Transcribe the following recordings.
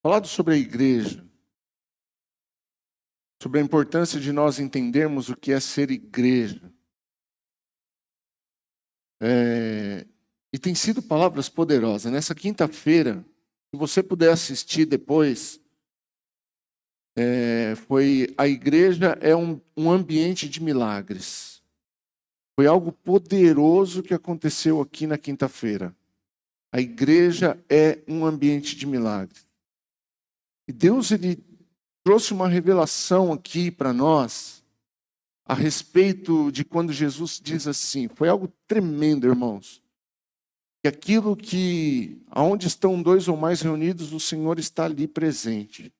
Falado sobre a igreja, sobre a importância de nós entendermos o que é ser igreja. E tem sido palavras poderosas. Nessa quinta-feira, se você puder assistir depois, foi a igreja é um ambiente de milagres. Foi algo poderoso que aconteceu aqui na quinta-feira. A igreja é um ambiente de milagres. E Deus, Ele trouxe uma revelação aqui para nós a respeito de quando Jesus diz assim, foi algo tremendo, irmãos. Que aquilo que, aonde estão dois ou mais reunidos, o Senhor está ali presente.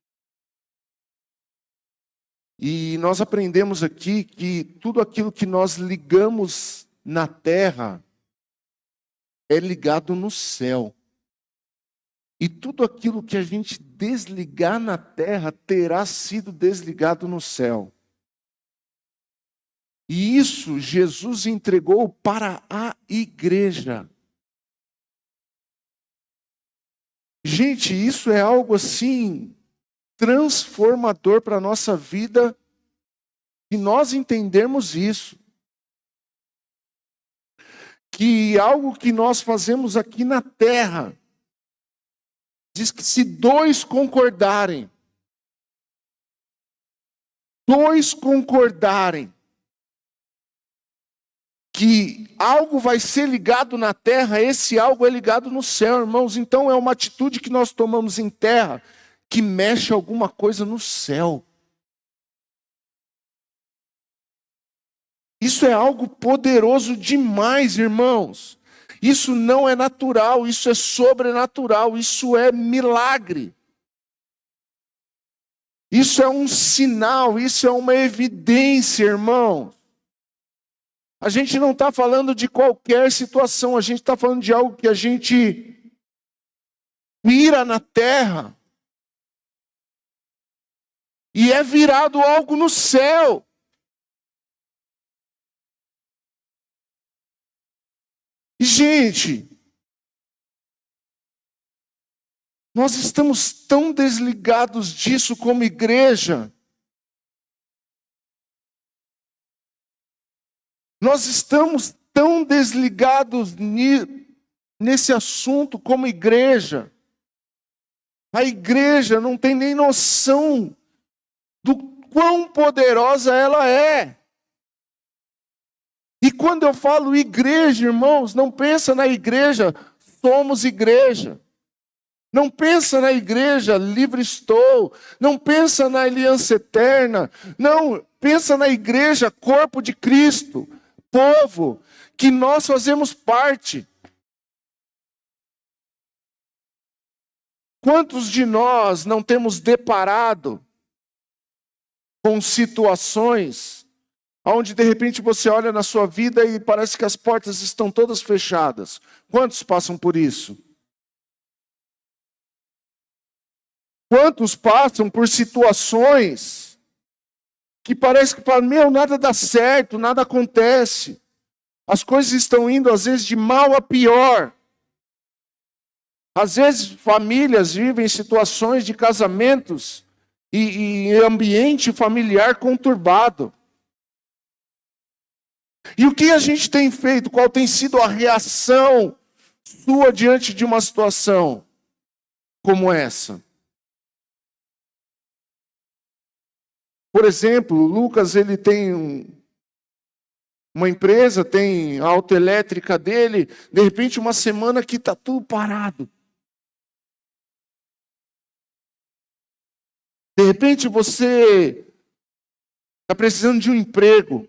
E nós aprendemos aqui que tudo aquilo que nós ligamos na terra é ligado no céu. E tudo aquilo que a gente desligar na terra terá sido desligado no céu. E isso Jesus entregou para a igreja. Gente, isso é algo assim transformador para a nossa vida, se nós entendermos isso. Que algo que nós fazemos aqui na terra, diz que se dois concordarem, que algo vai ser ligado na terra, esse algo é ligado no céu, irmãos. Então é uma atitude que nós tomamos em terra, que mexe alguma coisa no céu. Isso é algo poderoso demais, irmãos. Isso não é natural, isso é sobrenatural, isso é milagre. Isso é um sinal, isso é uma evidência, irmãos. A gente não está falando de qualquer situação, a gente está falando de algo que a gente vira na terra e é virado algo no céu. E, gente, nós estamos tão desligados disso como igreja. Nós estamos tão desligados nesse assunto como igreja. A igreja não tem nem noção do quão poderosa ela é. E quando eu falo igreja, irmãos, não pensa na igreja, somos igreja. Não pensa na igreja, livre estou. Não pensa na aliança eterna. Não, pensa na igreja, corpo de Cristo. Povo, que nós fazemos parte. Quantos de nós não temos deparado com situações onde de repente você olha na sua vida e parece que as portas estão todas fechadas? Quantos passam por isso? Quantos passam por situações que parece que falam, meu, nada dá certo, nada acontece. As coisas estão indo, às vezes, de mal a pior. Às vezes, famílias vivem situações de casamentos e ambiente familiar conturbado. E o que a gente tem feito? Qual tem sido a reação sua diante de uma situação como essa? Por exemplo, o Lucas, ele tem uma empresa, tem a autoelétrica dele, de repente uma semana que está tudo parado. De repente você está precisando de um emprego.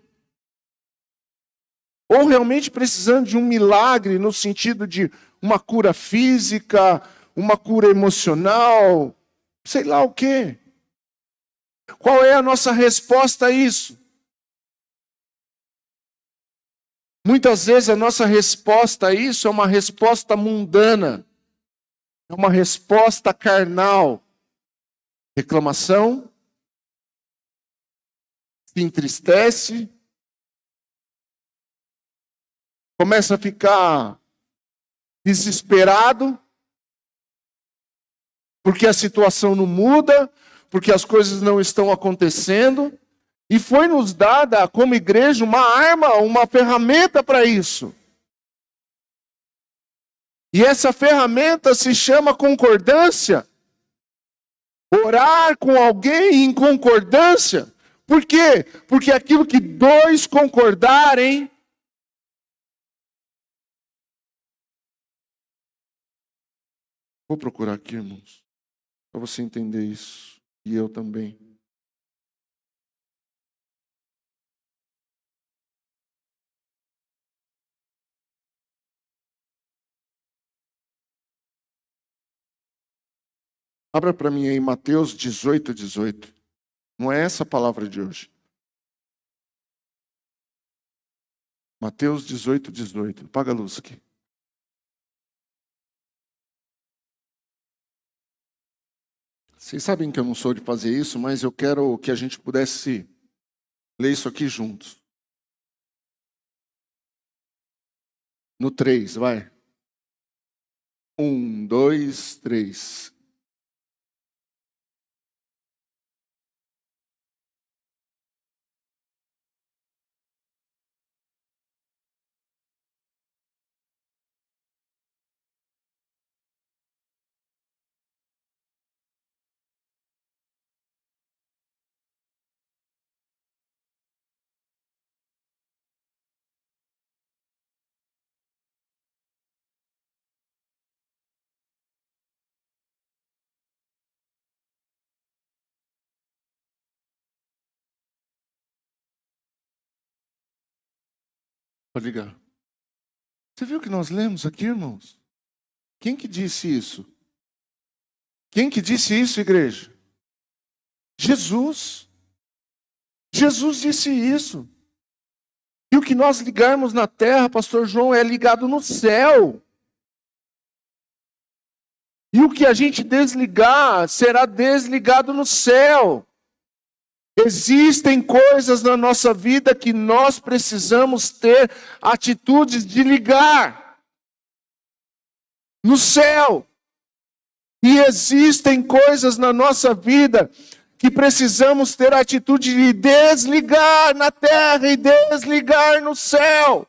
Ou realmente precisando de um milagre no sentido de uma cura física, uma cura emocional, sei lá o quê. Qual é a nossa resposta a isso? Muitas vezes a nossa resposta a isso é uma resposta mundana, é uma resposta carnal. Reclamação, se entristece, começa a ficar desesperado, porque a situação não muda, porque as coisas não estão acontecendo. E foi nos dada, como igreja, uma arma, uma ferramenta para isso. E essa ferramenta se chama concordância. Orar com alguém em concordância. Por quê? Porque aquilo que dois concordarem, vou procurar aqui, irmãos, para você entender isso. E eu também. Abra para mim aí Mateus 18, 18. Não é essa a palavra de hoje. Mateus 18, 18. Apaga a luz aqui. Vocês sabem que eu não sou de fazer isso, mas eu quero que a gente pudesse ler isso aqui juntos. No 3, vai. 1, 2, 3. Pode ligar. Você viu o que nós lemos aqui, irmãos? Quem que disse isso? Quem que disse isso, igreja? Jesus. Jesus disse isso. E o que nós ligarmos na terra, pastor João, é ligado no céu. E o que a gente desligar, será desligado no céu. Existem coisas na nossa vida que nós precisamos ter atitudes de ligar no céu. E existem coisas na nossa vida que precisamos ter atitude de desligar na terra e desligar no céu.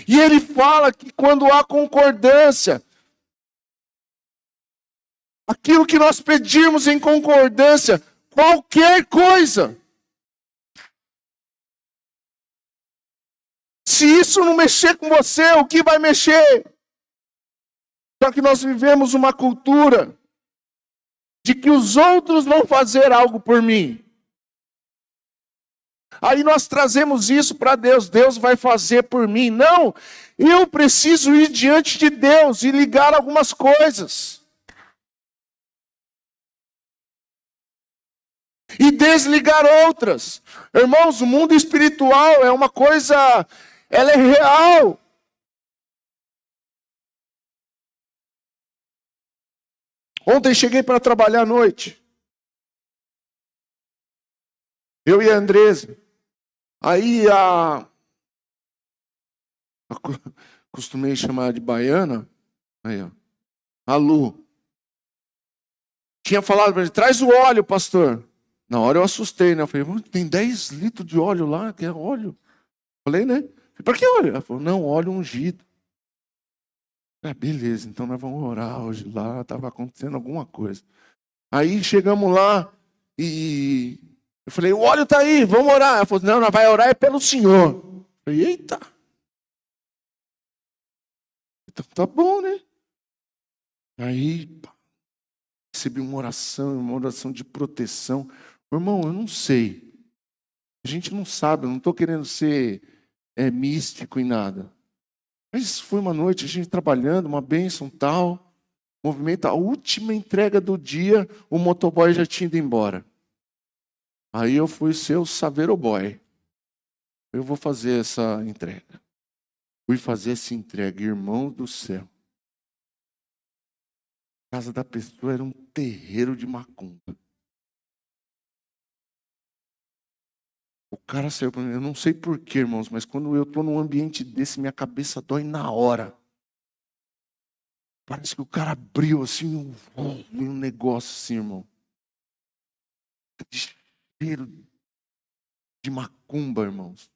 E ele fala que quando há concordância, aquilo que nós pedimos em concordância, qualquer coisa, se isso não mexer com você, o que vai mexer? Só que nós vivemos uma cultura de que os outros vão fazer algo por mim. Aí nós trazemos isso para Deus. Deus vai fazer por mim. Não, eu preciso ir diante de Deus e ligar algumas coisas. E desligar outras. Irmãos, o mundo espiritual é uma coisa, ela é real. Ontem cheguei para trabalhar à noite. Eu e a Andresa. Aí costumei chamar de baiana. Aí, ó. A Lu. Tinha falado para ele, traz o óleo, pastor. Na hora eu assustei, né? Eu falei, tem 10 litros de óleo lá, que é óleo. Falei, né? Para que óleo? Ela falou, não, óleo ungido. Beleza, então nós vamos orar hoje lá, estava acontecendo alguma coisa. Aí chegamos lá e eu falei, o óleo está aí, vamos orar. Ela falou, não, nós vamos orar é pelo Senhor. Eu falei, eita. Então tá bom, né? Aí recebi uma oração de proteção. Irmão, eu não sei. A gente não sabe, eu não estou querendo ser místico em nada. Mas foi uma noite, a gente trabalhando, uma bênção tal, movimento, a última entrega do dia, o motoboy já tinha ido embora. Aí eu fui ser o saveiro boy. Eu vou fazer essa entrega. Fui fazer essa entrega, irmão do céu. A casa da pessoa era um terreiro de macumba. O cara saiu para mim, eu não sei porquê, irmãos, mas quando eu estou num ambiente desse, minha cabeça dói na hora. Parece que o cara abriu assim um negócio assim, irmão. De cheiro de macumba, irmãos.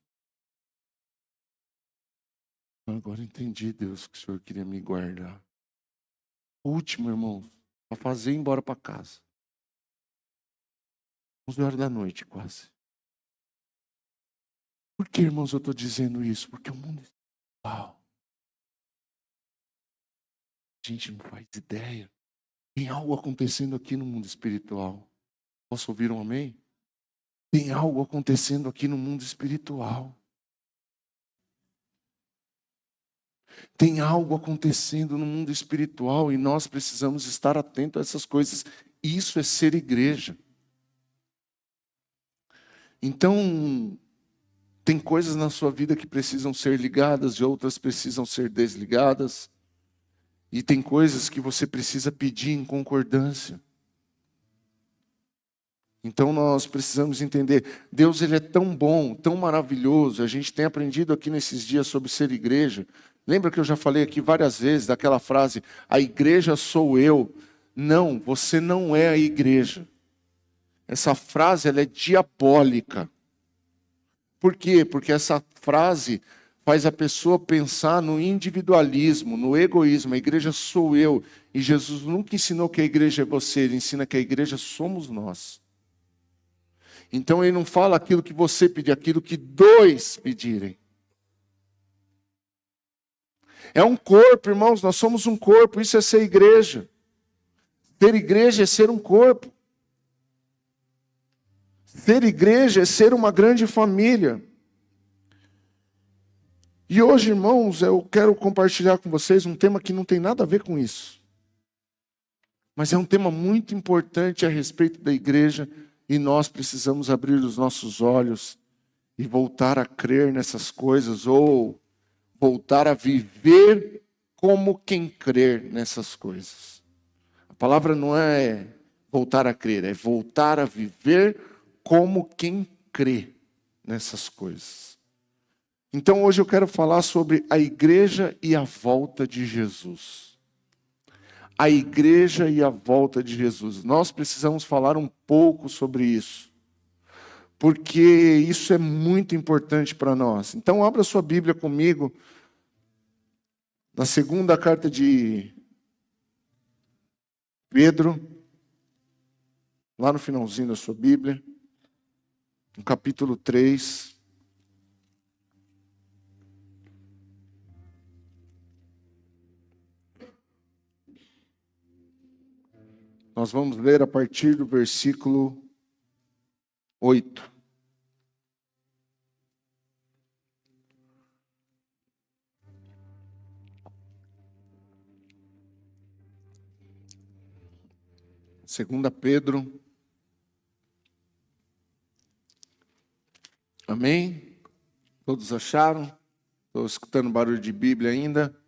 Agora entendi, Deus, que o Senhor queria me guardar. Último, irmão, para fazer ir embora para casa. 11 horas da noite, quase. Por que, irmãos, eu estou dizendo isso? Porque o mundo é espiritual. A gente não faz ideia. Tem algo acontecendo aqui no mundo espiritual. Posso ouvir um amém? Tem algo acontecendo aqui no mundo espiritual. Tem algo acontecendo no mundo espiritual e nós precisamos estar atentos a essas coisas. Isso é ser igreja. Então, tem coisas na sua vida que precisam ser ligadas e outras precisam ser desligadas. E tem coisas que você precisa pedir em concordância. Então nós precisamos entender, Deus ele é tão bom, tão maravilhoso. A gente tem aprendido aqui nesses dias sobre ser igreja. Lembra que eu já falei aqui várias vezes daquela frase, a igreja sou eu. Não, você não é a igreja. Essa frase ela é diabólica. Por quê? Porque essa frase faz a pessoa pensar no individualismo, no egoísmo. A igreja sou eu. E Jesus nunca ensinou que a igreja é você, ele ensina que a igreja somos nós. Então ele não fala aquilo que você pedir, aquilo que dois pedirem. É um corpo, irmãos, nós somos um corpo, isso é ser igreja. Ser igreja é ser um corpo. Ser igreja é ser uma grande família. E hoje, irmãos, eu quero compartilhar com vocês um tema que não tem nada a ver com isso. Mas é um tema muito importante a respeito da igreja e nós precisamos abrir os nossos olhos e voltar a crer nessas coisas ou voltar a viver como quem crer nessas coisas. A palavra não é voltar a crer, é voltar a viver como quem crê nessas coisas. Então hoje eu quero falar sobre a igreja e a volta de Jesus. A igreja e a volta de Jesus. Nós precisamos falar um pouco sobre isso. Porque isso é muito importante para nós. Então abra sua Bíblia comigo. Na segunda carta de Pedro. Lá no finalzinho da sua Bíblia. No capítulo 3. Nós vamos ler a partir do versículo 8. Segunda Pedro. Amém? Todos acharam? Estou escutando barulho de Bíblia ainda.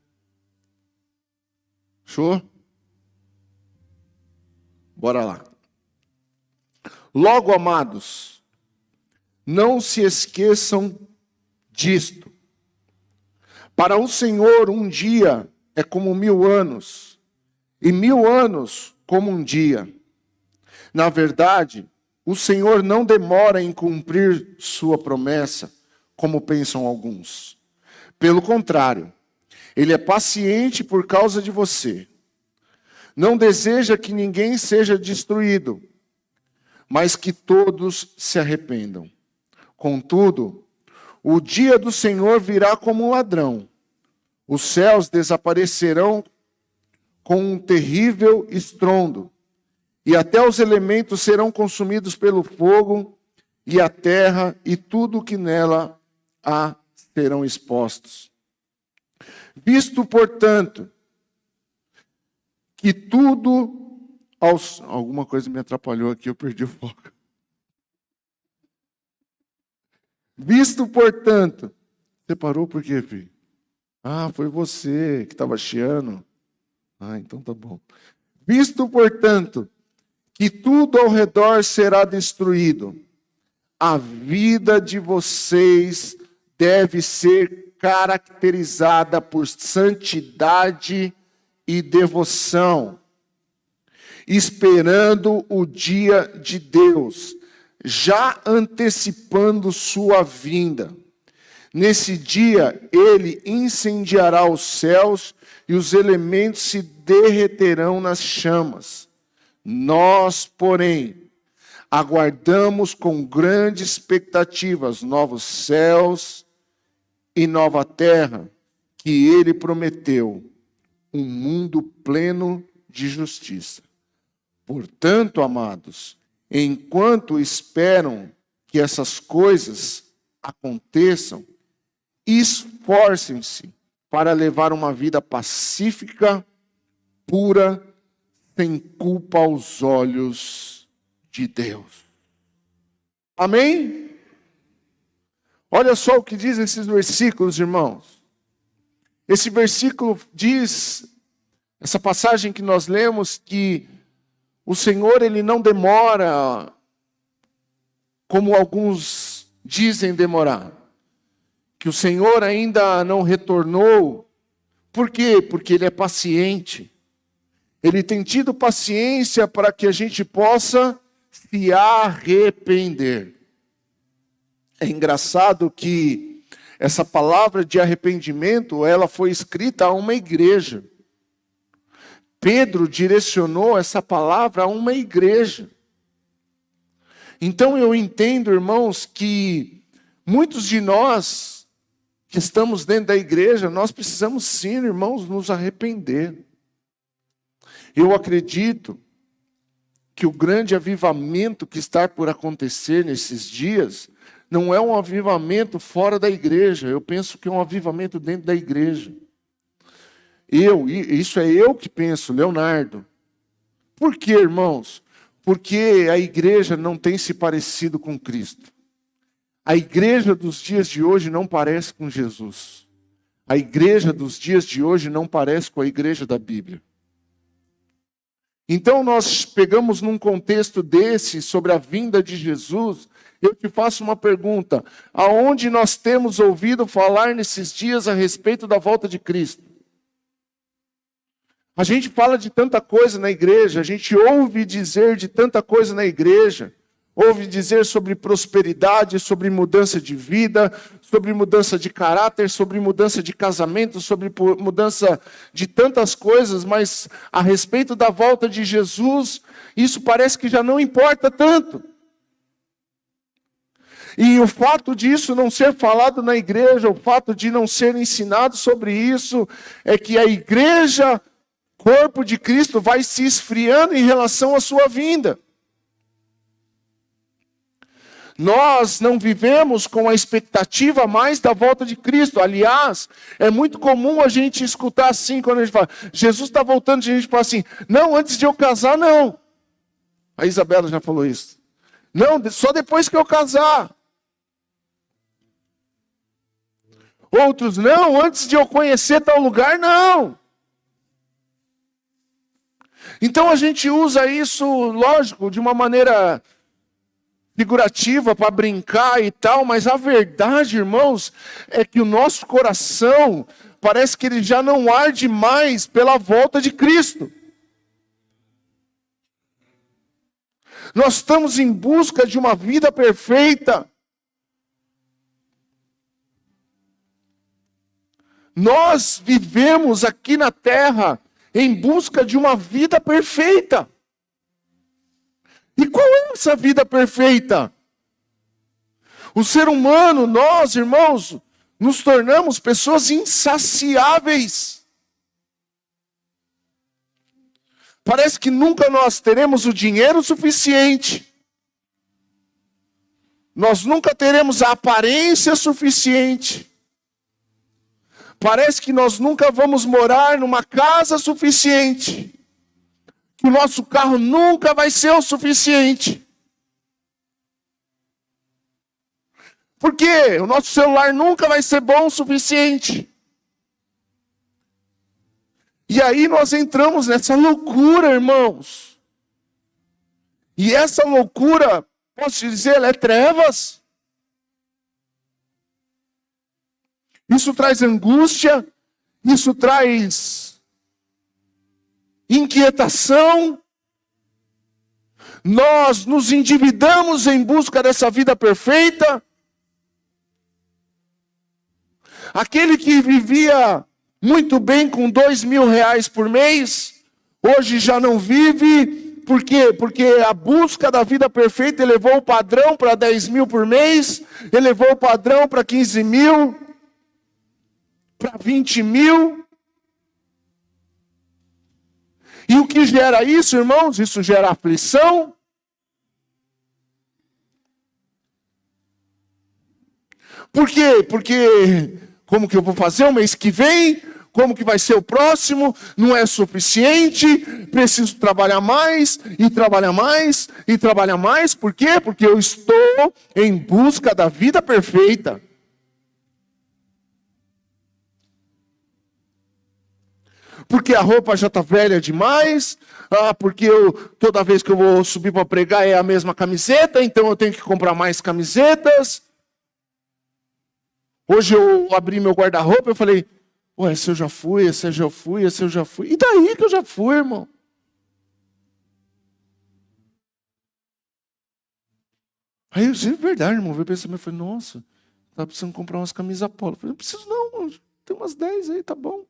Show? Bora lá. Logo, amados, não se esqueçam disto. Para o Senhor, um dia é como 1000 anos, e 1000 anos como um dia. Na verdade, o Senhor não demora em cumprir sua promessa, como pensam alguns. Pelo contrário, Ele é paciente por causa de você. Não deseja que ninguém seja destruído, mas que todos se arrependam. Contudo, o dia do Senhor virá como um ladrão. Os céus desaparecerão com um terrível estrondo, e até os elementos serão consumidos pelo fogo, e a terra e tudo o que nela há serão expostos. Visto, portanto, que tudo Alguma coisa me atrapalhou aqui, eu perdi o foco. Visto, portanto... Você parou por quê, filho? Ah, foi você que estava chiando. Ah, então tá bom. Visto, portanto, que tudo ao redor será destruído, a vida de vocês deve ser caracterizada por santidade e devoção, esperando o dia de Deus, já antecipando sua vinda. Nesse dia, ele incendiará os céus e os elementos se derreterão nas chamas. Nós, porém, aguardamos com grande expectativa os novos céus e nova terra que ele prometeu, um mundo pleno de justiça. Portanto, amados, enquanto esperam que essas coisas aconteçam, esforcem-se para levar uma vida pacífica, pura, sem culpa aos olhos de Deus. Amém? Olha só o que diz esses versículos, irmãos. Esse versículo diz, essa passagem que nós lemos, que o Senhor, ele não demora, como alguns dizem demorar. Que o Senhor ainda não retornou. Por quê? Porque ele é paciente. Ele tem tido paciência para que a gente possa se arrepender. É engraçado que essa palavra de arrependimento, ela foi escrita a uma igreja. Pedro direcionou essa palavra a uma igreja. Então eu entendo, irmãos, que muitos de nós que estamos dentro da igreja, nós precisamos sim, irmãos, nos arrepender. Eu acredito que o grande avivamento que está por acontecer nesses dias não é um avivamento fora da igreja. Eu penso que é um avivamento dentro da igreja. Isso é eu que penso, Leonardo. Por quê, irmãos? Porque a igreja não tem se parecido com Cristo. A igreja dos dias de hoje não parece com Jesus. A igreja dos dias de hoje não parece com a igreja da Bíblia. Então nós pegamos num contexto desse, sobre a vinda de Jesus, eu te faço uma pergunta: aonde nós temos ouvido falar nesses dias a respeito da volta de Cristo? A gente fala de tanta coisa na igreja, a gente ouve dizer de tanta coisa na igreja, ouve dizer sobre prosperidade, sobre mudança de vida, sobre mudança de caráter, sobre mudança de casamento, sobre mudança de tantas coisas, mas a respeito da volta de Jesus, isso parece que já não importa tanto. E o fato disso não ser falado na igreja, o fato de não ser ensinado sobre isso, é que a igreja, corpo de Cristo, vai se esfriando em relação à sua vinda. Nós não vivemos com a expectativa mais da volta de Cristo. Aliás, é muito comum a gente escutar assim, quando a gente fala, Jesus está voltando, a gente fala assim, não, antes de eu casar, não. A Isabela já falou isso. Não, só depois que eu casar. Outros, não, antes de eu conhecer tal lugar, não. Então a gente usa isso, lógico, de uma maneira figurativa para brincar e tal, mas a verdade, irmãos, é que o nosso coração parece que ele já não arde mais pela volta de Cristo. Nós estamos em busca de uma vida perfeita. Nós vivemos aqui na terra em busca de uma vida perfeita. E qual é essa vida perfeita? O ser humano, nós, irmãos, nos tornamos pessoas insaciáveis. Parece que nunca nós teremos o dinheiro suficiente. Nós nunca teremos a aparência suficiente. Parece que nós nunca vamos morar numa casa suficiente. Que o nosso carro nunca vai ser o suficiente. Por quê? O nosso celular nunca vai ser bom o suficiente. E aí nós entramos nessa loucura, irmãos. E essa loucura, posso te dizer, ela é trevas. Isso traz angústia, isso traz inquietação. Nós nos endividamos em busca dessa vida perfeita. Aquele que vivia muito bem com R$2.000 por mês, hoje já não vive. Por quê? Porque a busca da vida perfeita elevou o padrão para 10.000 por mês, elevou o padrão para 15.000, para 20.000. E o que gera isso, irmãos? Isso gera aflição. Por quê? Porque como que eu vou fazer o mês que vem? Como que vai ser o próximo? Não é suficiente, preciso trabalhar mais, e trabalhar mais, e trabalhar mais. Por quê? Porque eu estou em busca da vida perfeita. Porque a roupa já está velha demais, porque toda vez que eu vou subir para pregar é a mesma camiseta, então eu tenho que comprar mais camisetas. Hoje eu abri meu guarda-roupa e falei, ué, esse eu já fui, esse eu já fui, esse eu já fui. E daí que eu já fui, irmão? Aí eu disse, é verdade, irmão. Eu pensei, falei, nossa, tá precisando comprar umas camisas polo. Eu falei, não preciso não, irmão. Tem umas 10 aí, tá bom.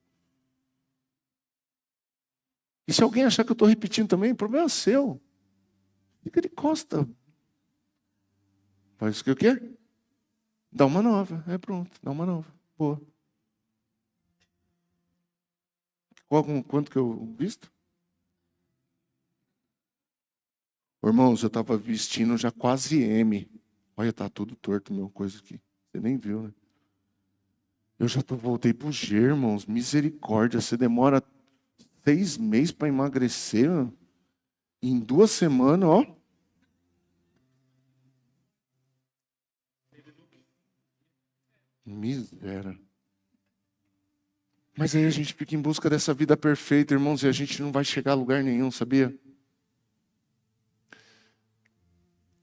E se alguém achar que eu estou repetindo também, o problema é seu. Fica de costa. Faz o que eu quero? Dá uma nova. É pronto, dá uma nova. Boa. Quanto que eu visto? Irmãos, eu estava vestindo já quase M. Olha, tá tudo torto, meu, coisa aqui. Você nem viu, né? Eu já voltei pro G, irmãos. Misericórdia, você demora 6 meses para emagrecer. Mano. Em 2 semanas, ó. Miséria. Mas aí a gente fica em busca dessa vida perfeita, irmãos, e a gente não vai chegar a lugar nenhum, sabia?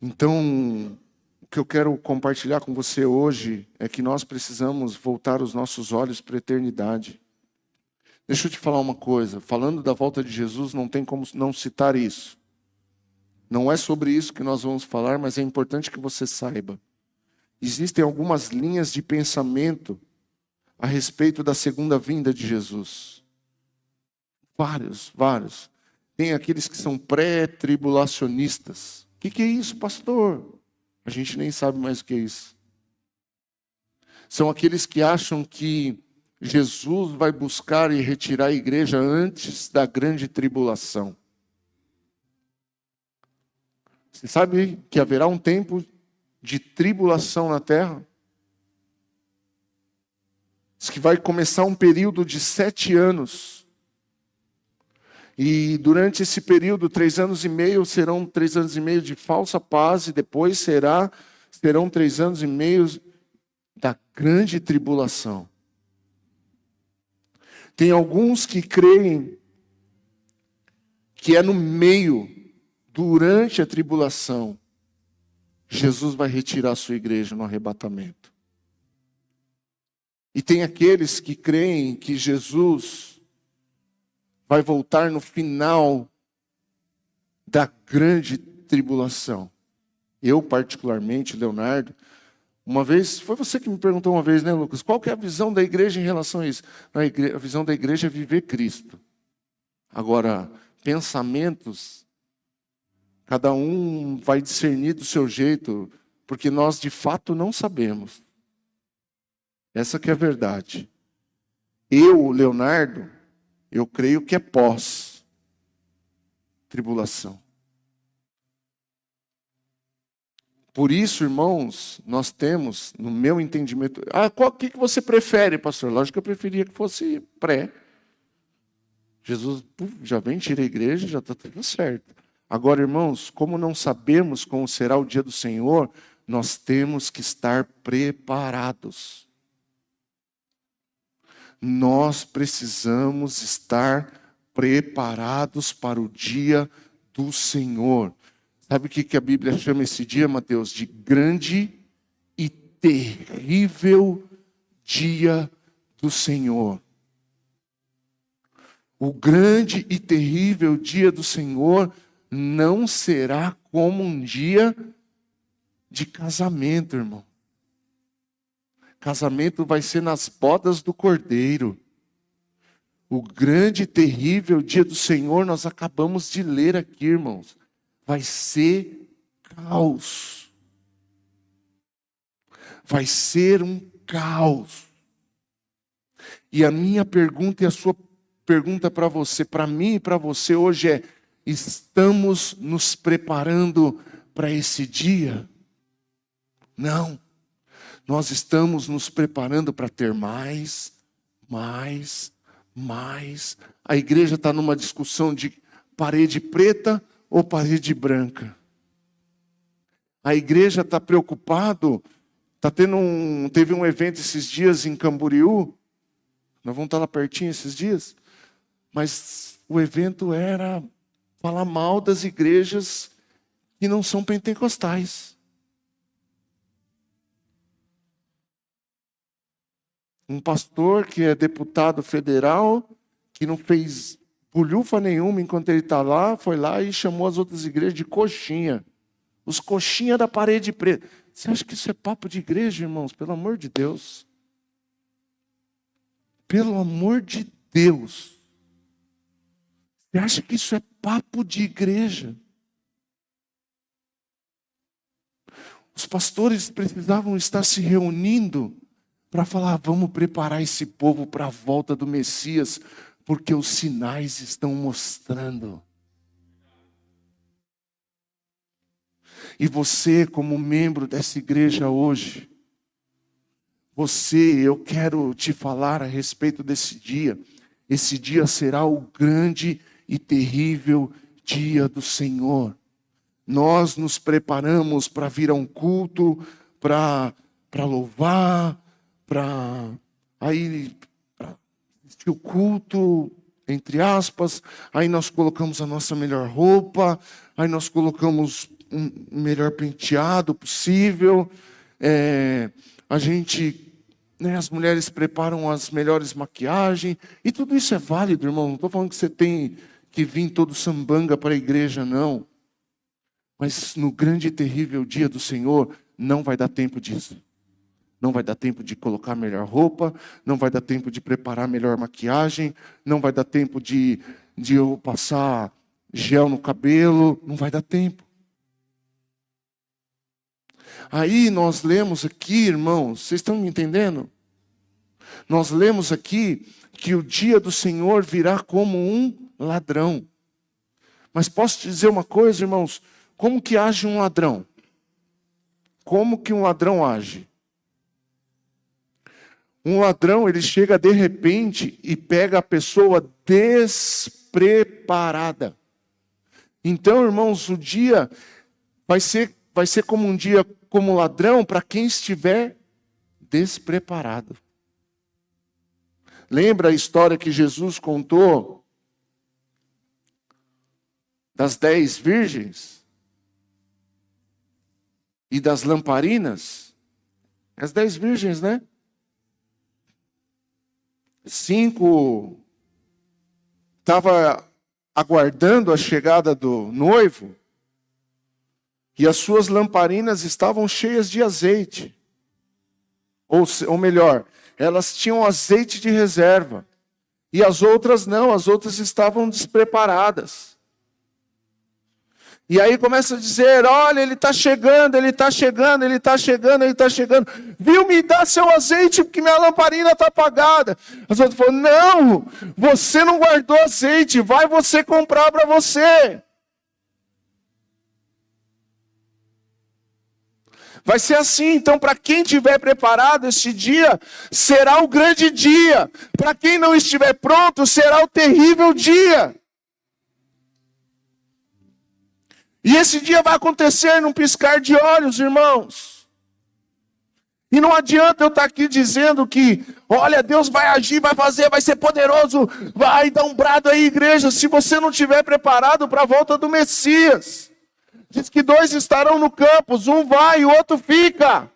Então, o que eu quero compartilhar com você hoje é que nós precisamos voltar os nossos olhos para a eternidade. Deixa eu te falar uma coisa, falando da volta de Jesus, não tem como não citar isso. Não é sobre isso que nós vamos falar, mas é importante que você saiba. Existem algumas linhas de pensamento a respeito da segunda vinda de Jesus. Vários. Tem aqueles que são pré-tribulacionistas. O que é isso, pastor? A gente nem sabe mais o que é isso. São aqueles que acham que Jesus vai buscar e retirar a igreja antes da grande tribulação. Você sabe que haverá um tempo de tribulação na terra? Diz que vai começar um período de 7 anos. E durante esse período, 3 anos e meio, serão 3 anos e meio de falsa paz, e depois serão 3 anos e meio da grande tribulação. Tem alguns que creem que é no meio, durante a tribulação, Jesus vai retirar a sua igreja no arrebatamento. E tem aqueles que creem que Jesus vai voltar no final da grande tribulação. Eu, particularmente, Leonardo, uma vez, foi você que me perguntou uma vez, né, Lucas? Qual que é a visão da igreja em relação a isso? A visão da igreja é viver Cristo. Agora, pensamentos, cada um vai discernir do seu jeito, porque nós de fato não sabemos. Essa que é a verdade. Eu, Leonardo, eu creio que é pós-tribulação. Por isso, irmãos, nós temos, no meu entendimento... o que você prefere, pastor? Lógico que eu preferia que fosse pré. Jesus já vem, tira a igreja, já está tudo certo. Agora, irmãos, como não sabemos como será o dia do Senhor, nós temos que estar preparados. Nós precisamos estar preparados para o dia do Senhor. Sabe o que a Bíblia chama esse dia, Mateus? De grande e terrível dia do Senhor. O grande e terrível dia do Senhor não será como um dia de casamento, irmão. Casamento vai ser nas bodas do Cordeiro. O grande e terrível dia do Senhor, nós acabamos de ler aqui, irmãos. Vai ser caos. Vai ser um caos. E a minha pergunta e a sua pergunta para você, para mim e para você hoje é: estamos nos preparando para esse dia? Não. Nós estamos nos preparando para ter mais. A igreja está numa discussão de parede preta ou parede branca. A igreja está preocupado. Teve um evento esses dias em Camboriú. Nós vamos estar lá pertinho esses dias. Mas o evento era falar mal das igrejas que não são pentecostais. Um pastor que é deputado federal, que não fez bulhufa nenhuma enquanto ele está lá, foi lá e chamou as outras igrejas de coxinha. Os coxinha da parede preta. Você acha que isso é papo de igreja, irmãos? Pelo amor de Deus. Pelo amor de Deus. Você acha que isso é papo de igreja? Os pastores precisavam estar se reunindo para falar: vamos preparar esse povo para a volta do Messias, porque os sinais estão mostrando. E você, como membro dessa igreja hoje, eu quero te falar a respeito desse dia. Esse dia será o grande e terrível dia do Senhor. Nós nos preparamos para vir a um culto, para louvar, para assistir o culto, entre aspas. Aí nós colocamos a nossa melhor roupa, aí nós colocamos um melhor penteado possível. As mulheres preparam as melhores maquiagens, e tudo isso é válido, irmão. Não estou falando que você tem que vir todo sambanga para a igreja, não. Mas no grande e terrível dia do Senhor, não vai dar tempo disso. Não vai dar tempo de colocar a melhor roupa, não vai dar tempo de preparar a melhor maquiagem, não vai dar tempo de eu passar gel no cabelo, não vai dar tempo. Aí nós lemos aqui, irmãos, vocês estão me entendendo? Nós lemos aqui que o dia do Senhor virá como um ladrão. Mas posso te dizer uma coisa, irmãos? Como que age um ladrão? Como que um ladrão age? Um ladrão, ele chega de repente e pega a pessoa despreparada. Então, irmãos, o dia vai ser como um dia como ladrão para quem estiver despreparado. Lembra a história que Jesus contou das 10 virgens e das lamparinas? As 10 virgens, né? 5 estavam aguardando a chegada do noivo, e as suas lamparinas estavam cheias de azeite. Ou melhor, elas tinham azeite de reserva. E as outras não, as outras estavam despreparadas. E aí começa a dizer: olha, ele está chegando, ele está chegando, ele está chegando, ele está chegando. Viu, me dá seu azeite, porque minha lamparina está apagada. As outras falam: não, você não guardou azeite, vai você comprar para você. Vai ser assim, então, para quem estiver preparado, este dia será o grande dia. Para quem não estiver pronto, será o terrível dia. E esse dia vai acontecer num piscar de olhos, irmãos. E não adianta eu estar aqui dizendo que, olha, Deus vai agir, vai fazer, vai ser poderoso, vai dar um brado aí, igreja, se você não estiver preparado para a volta do Messias. Diz que 2 estarão no campus, um vai e o outro fica.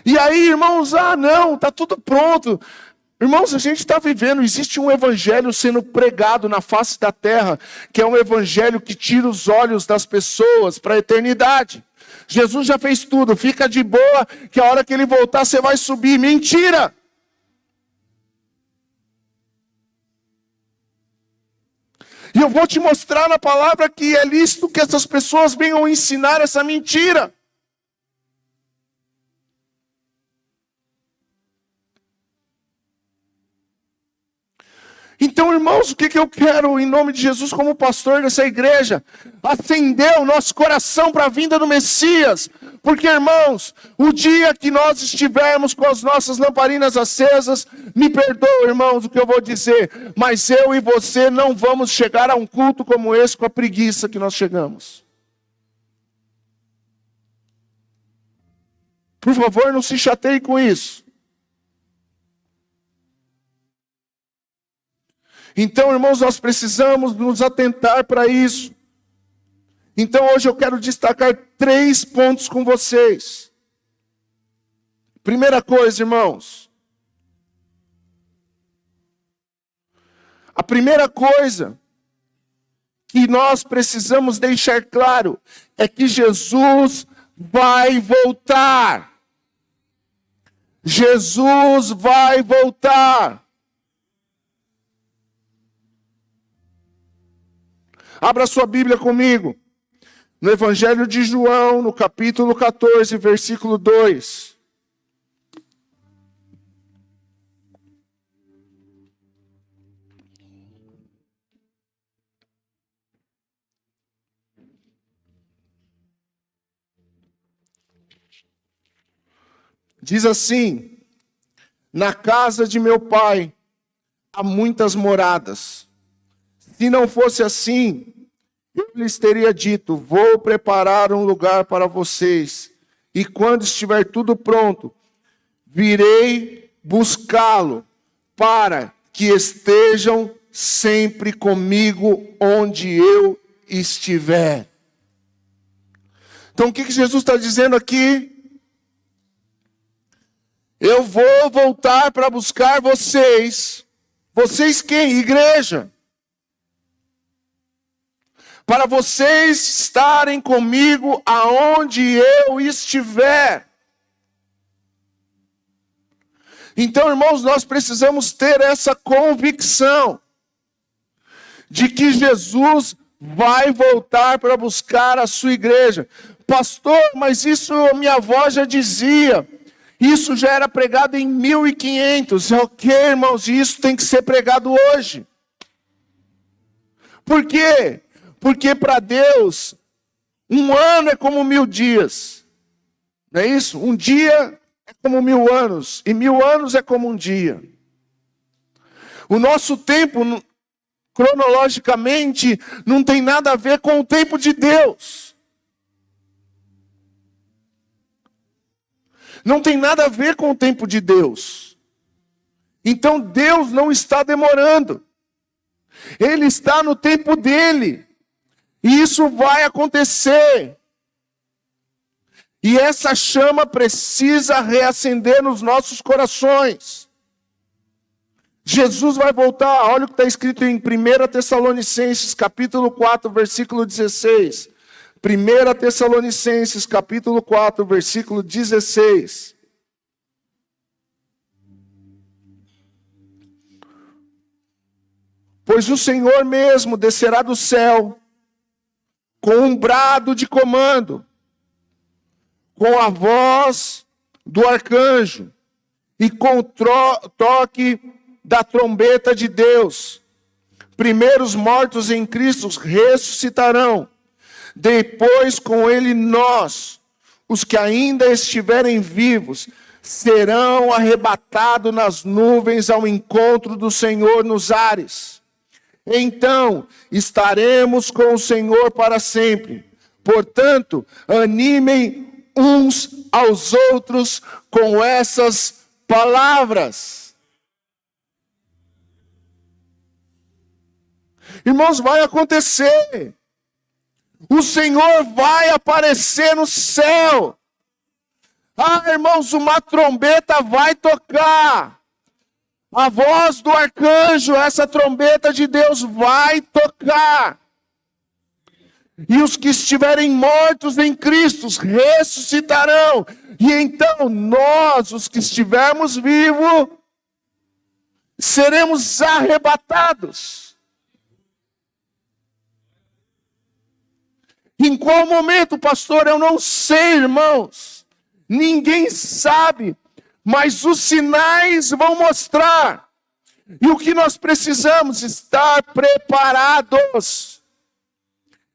E aí, irmãos, não, está tudo pronto. Irmãos, a gente está vivendo, existe um evangelho sendo pregado na face da terra, que é um evangelho que tira os olhos das pessoas para a eternidade. Jesus já fez tudo, fica de boa, que a hora que ele voltar você vai subir. Mentira! E eu vou te mostrar na palavra que é lícito que essas pessoas venham ensinar essa mentira. Então, irmãos, o que eu quero, em nome de Jesus, como pastor dessa igreja? Acender o nosso coração para a vinda do Messias. Porque, irmãos, o dia que nós estivermos com as nossas lamparinas acesas, me perdoa, irmãos, o que eu vou dizer, mas eu e você não vamos chegar a um culto como esse com a preguiça que nós chegamos. Por favor, não se chateie com isso. Então, irmãos, nós precisamos nos atentar para isso. Então, hoje eu quero destacar 3 pontos com vocês. Primeira coisa, irmãos. A primeira coisa que nós precisamos deixar claro é que Jesus vai voltar. Jesus vai voltar. Abra sua Bíblia comigo. No Evangelho de João, no capítulo 14, versículo 2. Diz assim: na casa de meu pai há muitas moradas. Se não fosse assim, eu lhes teria dito: vou preparar um lugar para vocês. E quando estiver tudo pronto, virei buscá-lo, para que estejam sempre comigo onde eu estiver. Então o que Jesus está dizendo aqui? Eu vou voltar para buscar vocês. Vocês quem? Igreja. Para vocês estarem comigo aonde eu estiver. Então, irmãos, nós precisamos ter essa convicção de que Jesus vai voltar para buscar a sua igreja. Pastor, mas isso minha avó já dizia. Isso já era pregado em 1500. Ok, irmãos, isso tem que ser pregado hoje. Por quê? Porque para Deus, um ano é como 1000 dias. Não é isso? Um dia é como 1000 anos. E 1000 anos é como um dia. O nosso tempo, cronologicamente, não tem nada a ver com o tempo de Deus. Não tem nada a ver com o tempo de Deus. Então Deus não está demorando. Ele está no tempo dele. E isso vai acontecer. E essa chama precisa reacender nos nossos corações. Jesus vai voltar. Olha o que está escrito em 1 Tessalonicenses, capítulo 4, versículo 16. 1 Tessalonicenses, capítulo 4, versículo 16. Pois o Senhor mesmo descerá do céu, com um brado de comando, com a voz do arcanjo, e com o toque da trombeta de Deus. Primeiro os mortos em Cristo ressuscitarão. Depois com ele nós, os que ainda estiverem vivos, serão arrebatados nas nuvens ao encontro do Senhor nos ares. Então estaremos com o Senhor para sempre. Portanto, animem uns aos outros com essas palavras. Irmãos, vai acontecer. O Senhor vai aparecer no céu. Ah, irmãos, uma trombeta vai tocar. A voz do arcanjo, essa trombeta de Deus vai tocar. E os que estiverem mortos em Cristo ressuscitarão. E então nós, os que estivermos vivos, seremos arrebatados. Em qual momento, pastor? Eu não sei, irmãos. Ninguém sabe. Mas os sinais vão mostrar. E o que nós precisamos? Estar preparados.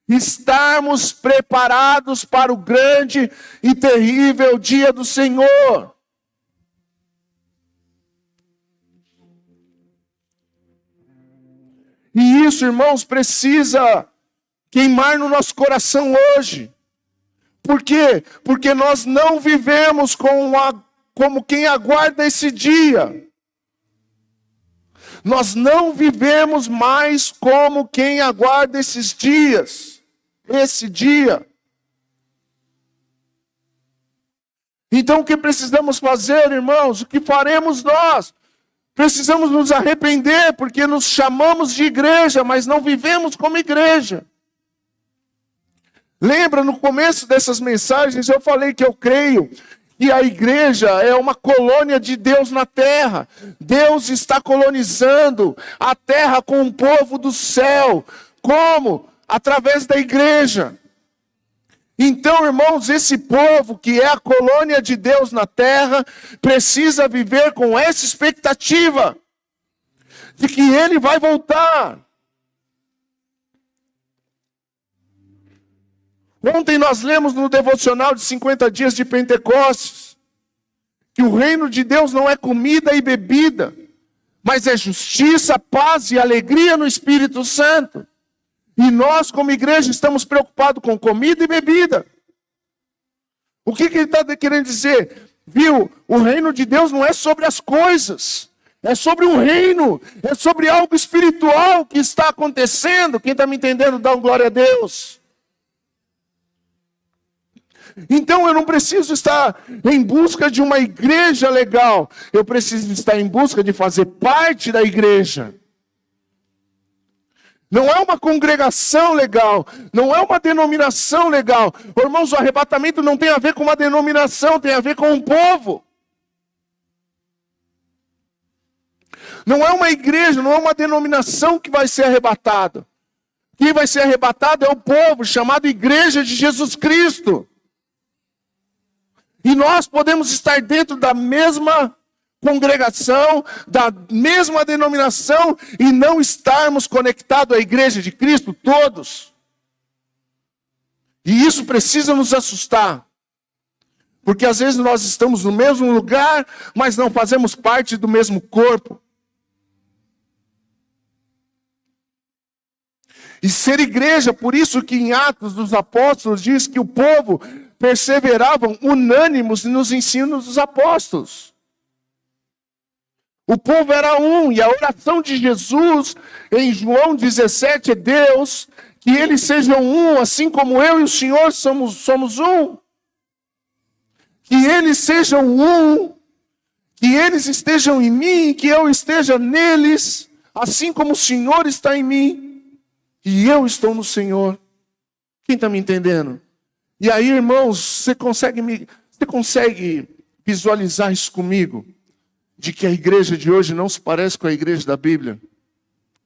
Estarmos preparados para o grande e terrível dia do Senhor. E isso, irmãos, precisa queimar no nosso coração hoje. Por quê? Porque nós não vivemos como quem aguarda esse dia. Nós não vivemos mais como quem aguarda esses dias. Esse dia. Então o que precisamos fazer, irmãos? O que faremos nós? Precisamos nos arrepender, porque nos chamamos de igreja, mas não vivemos como igreja. Lembra, no começo dessas mensagens, eu falei que eu creio que a igreja é uma colônia de Deus na terra. Deus está colonizando a terra com o povo do céu. Como? Através da igreja. Então, irmãos, esse povo que é a colônia de Deus na terra, precisa viver com essa expectativa de que Ele vai voltar. Ontem nós lemos no devocional de 50 dias de Pentecostes, que o reino de Deus não é comida e bebida, mas é justiça, paz e alegria no Espírito Santo. E nós, como igreja, estamos preocupados com comida e bebida. O que ele está querendo dizer? Viu? O reino de Deus não é sobre as coisas. É sobre um reino. É sobre algo espiritual que está acontecendo. Quem está me entendendo, dá um glória a Deus. Então eu não preciso estar em busca de uma igreja legal. Eu preciso estar em busca de fazer parte da igreja. Não é uma congregação legal, não é uma denominação legal. Irmãos, o arrebatamento não tem a ver com uma denominação, tem a ver com um povo. Não é uma igreja, não é uma denominação que vai ser arrebatado. Quem vai ser arrebatado é o povo, chamado Igreja de Jesus Cristo. E nós podemos estar dentro da mesma congregação, da mesma denominação, e não estarmos conectados à igreja de Cristo, todos. E isso precisa nos assustar. Porque às vezes nós estamos no mesmo lugar, mas não fazemos parte do mesmo corpo. E ser igreja, por isso que em Atos dos Apóstolos diz que o povo perseveravam unânimes nos ensinos dos apóstolos. O povo era um, e a oração de Jesus em João 17 é Deus, que eles sejam um, assim como eu e o Senhor somos um. Que eles sejam um, que eles estejam em mim, que eu esteja neles, assim como o Senhor está em mim, e eu estou no Senhor. Quem está me entendendo? E aí, irmãos, você consegue visualizar isso comigo? De que a igreja de hoje não se parece com a igreja da Bíblia?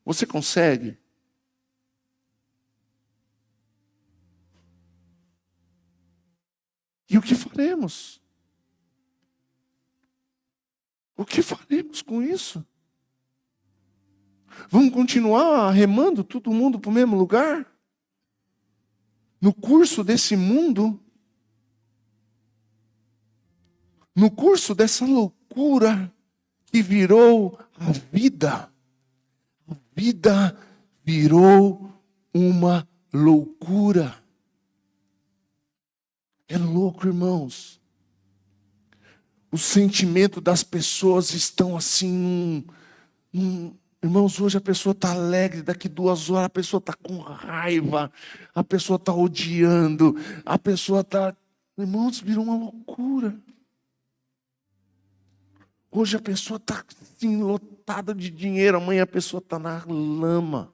Você consegue? E o que faremos? O que faremos com isso? Vamos continuar remando todo mundo para o mesmo lugar? No curso desse mundo? No curso dessa loucura que virou a vida. A vida virou uma loucura. É louco, irmãos. O sentimento das pessoas estão assim. Irmãos, hoje a pessoa está alegre, daqui 2 horas a pessoa está com raiva, a pessoa está odiando, a pessoa está... Irmãos, virou uma loucura. Hoje a pessoa está assim, lotada de dinheiro, amanhã a pessoa está na lama.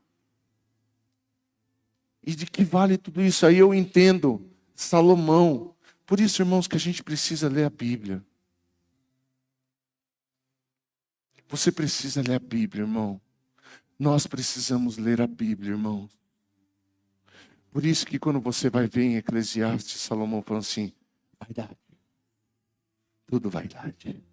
E de que vale tudo isso? Aí eu entendo Salomão. Por isso, irmãos, que a gente precisa ler a Bíblia. Você precisa ler a Bíblia, irmão. Nós precisamos ler a Bíblia, irmão. Por isso que quando você vai ver em Eclesiastes, Salomão fala assim, vaidade. Tudo vaidade.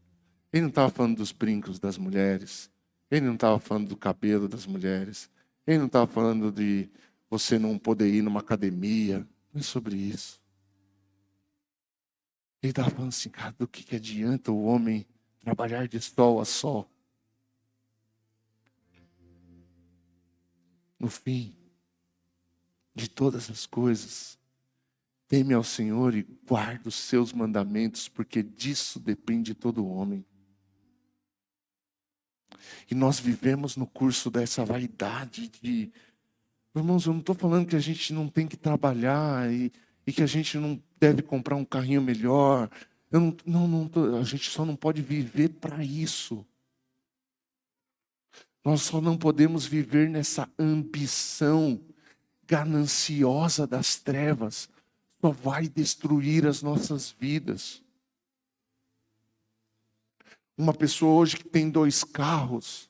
Ele não estava falando dos brincos das mulheres. Ele não estava falando do cabelo das mulheres. Ele não estava falando de você não poder ir numa academia. Não é sobre isso. Ele estava falando assim, cara, do que adianta o homem trabalhar de sol a sol? No fim de todas as coisas, teme ao Senhor e guarda os seus mandamentos, porque disso depende todo homem. E nós vivemos no curso dessa vaidade de... Irmãos, eu não estou falando que a gente não tem que trabalhar e que a gente não deve comprar um carrinho melhor. A gente só não pode viver para isso. Nós só não podemos viver nessa ambição gananciosa das trevas. Só vai destruir as nossas vidas. Uma pessoa hoje que tem 2 carros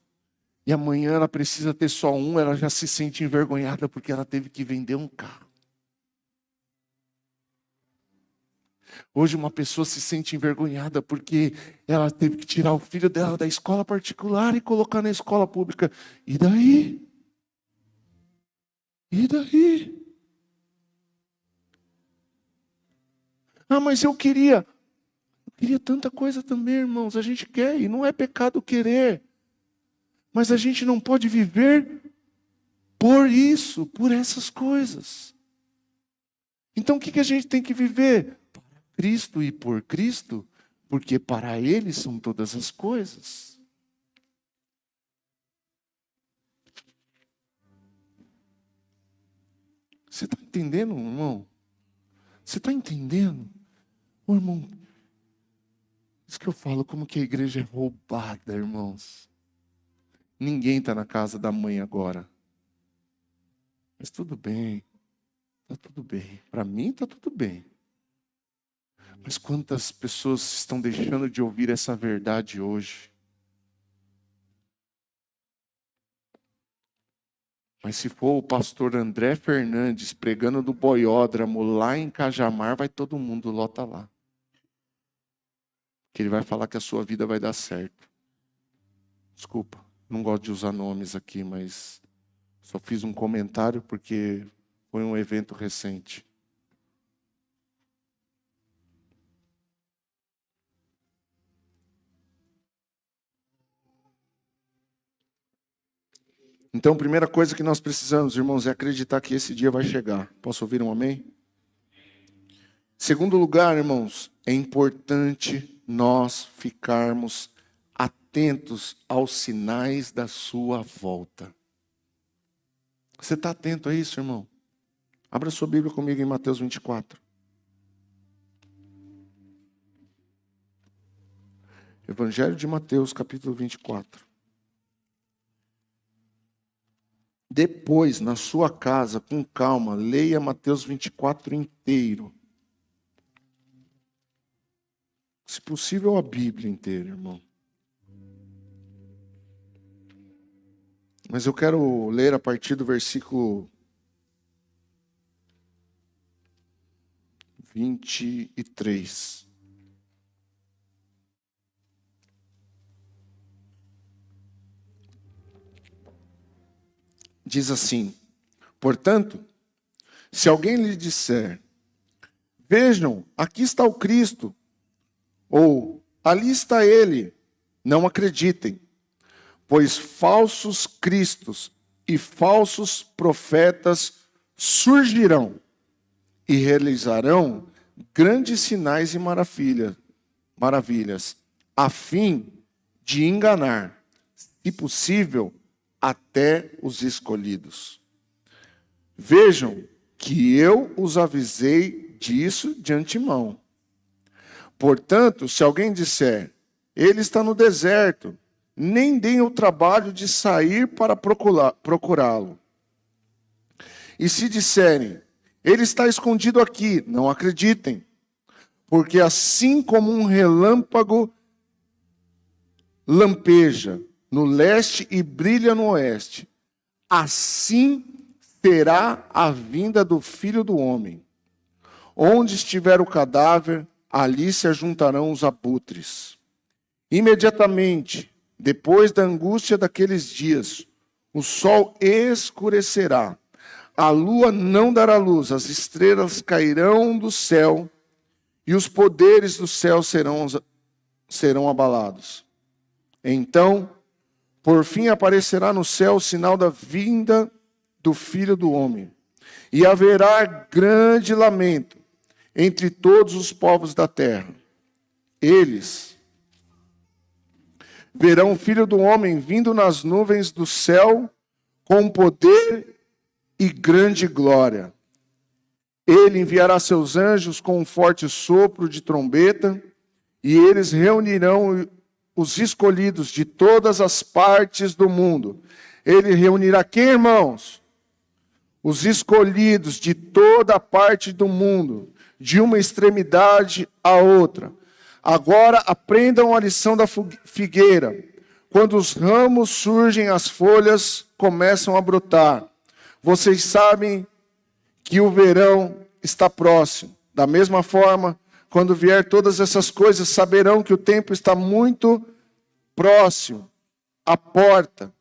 e amanhã ela precisa ter só um, ela já se sente envergonhada porque ela teve que vender um carro. Hoje uma pessoa se sente envergonhada porque ela teve que tirar o filho dela da escola particular e colocar na escola pública. E daí? E daí? Ah, mas eu queria tanta coisa também, irmãos. A gente quer e não é pecado querer. Mas a gente não pode viver por isso, por essas coisas. Então o que a gente tem que viver? Cristo e por Cristo, porque para Ele são todas as coisas. Você está entendendo, irmão? Você está entendendo? Ô, irmão, isso que eu falo, como que a igreja é roubada, irmãos. Ninguém está na casa da mãe agora. Mas tudo bem. Está tudo bem. Para mim está tudo bem. Mas quantas pessoas estão deixando de ouvir essa verdade hoje? Mas se for o pastor André Fernandes pregando do boiódromo lá em Cajamar, vai todo mundo lota lá. Que ele vai falar que a sua vida vai dar certo. Desculpa, não gosto de usar nomes aqui, mas só fiz um comentário porque foi um evento recente. Então, a primeira coisa que nós precisamos, irmãos, é acreditar que esse dia vai chegar. Posso ouvir um amém? Segundo lugar, irmãos, é importante nós ficarmos atentos aos sinais da sua volta. Você está atento a isso, irmão? Abra sua Bíblia comigo em Mateus 24. Evangelho de Mateus, capítulo 24. Depois, na sua casa, com calma, leia Mateus 24 inteiro. Se possível, a Bíblia inteira, irmão. Mas eu quero ler a partir do versículo 23. Diz assim: portanto, se alguém lhe disser, vejam, aqui está o Cristo, ou ali está ele, não acreditem, pois falsos cristos e falsos profetas surgirão e realizarão grandes sinais e maravilhas, a fim de enganar, se possível, até os escolhidos. Vejam que eu os avisei disso de antemão. Portanto, se alguém disser, ele está no deserto. Nem deem o trabalho de sair para procurá-lo. E se disserem, ele está escondido aqui, não acreditem. Porque assim como um relâmpago lampeja no leste e brilha no oeste, assim será a vinda do Filho do Homem. Onde estiver o cadáver, ali se ajuntarão os abutres. Imediatamente, depois da angústia daqueles dias, o sol escurecerá, a lua não dará luz, as estrelas cairão do céu e os poderes do céu serão abalados. Então, por fim aparecerá no céu o sinal da vinda do Filho do Homem. E haverá grande lamento entre todos os povos da terra. Eles verão o Filho do Homem vindo nas nuvens do céu com poder e grande glória. Ele enviará seus anjos com um forte sopro de trombeta, e eles reunirão os escolhidos de todas as partes do mundo. Ele reunirá quem, irmãos? Os escolhidos de toda a parte do mundo, de uma extremidade à outra. Agora aprendam a lição da figueira. Quando os ramos surgem, as folhas começam a brotar. Vocês sabem que o verão está próximo. Da mesma forma, quando vier todas essas coisas, saberão que o tempo está muito próximo, à porta.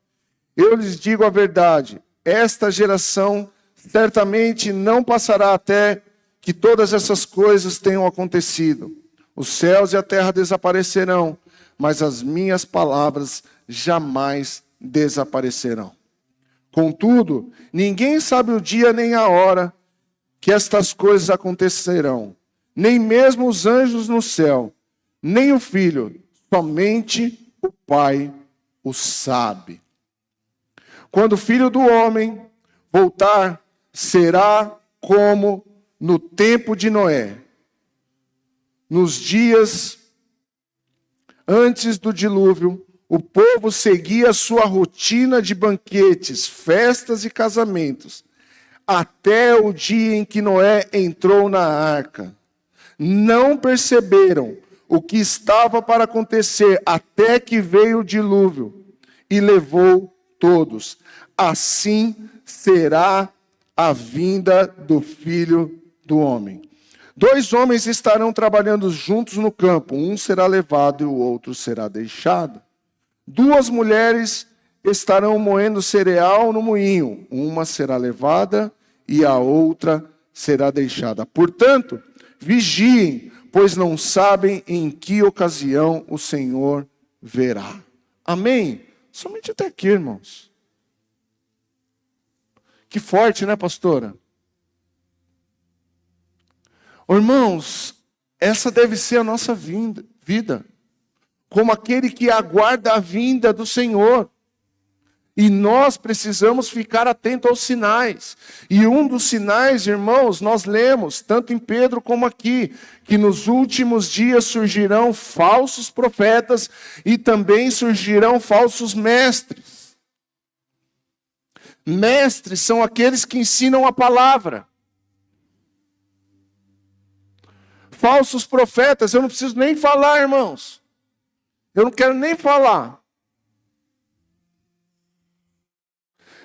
Eu lhes digo a verdade, esta geração certamente não passará até que todas essas coisas tenham acontecido. Os céus e a terra desaparecerão, mas as minhas palavras jamais desaparecerão. Contudo, ninguém sabe o dia nem a hora que estas coisas acontecerão, nem mesmo os anjos no céu, nem o Filho, somente o Pai o sabe. Quando o Filho do Homem voltar, será como no tempo de Noé, nos dias antes do dilúvio. O povo seguia a sua rotina de banquetes, festas e casamentos, até o dia em que Noé entrou na arca. Não perceberam o que estava para acontecer, até que veio o dilúvio e levou todos. Assim será a vinda do Filho do Homem. 2 homens estarão trabalhando juntos no campo, um será levado e o outro será deixado. 2 mulheres estarão moendo cereal no moinho, uma será levada e a outra será deixada. Portanto, vigiem, pois não sabem em que ocasião o Senhor verá. Amém? Somente até aqui, irmãos. Que forte, né, pastora? Irmãos, essa deve ser a nossa vida. Como aquele que aguarda a vinda do Senhor. E nós precisamos ficar atentos aos sinais. E um dos sinais, irmãos, nós lemos, tanto em Pedro como aqui, que nos últimos dias surgirão falsos profetas e também surgirão falsos mestres. Mestres são aqueles que ensinam a palavra. Falsos profetas, eu não preciso nem falar, irmãos. Eu não quero nem falar.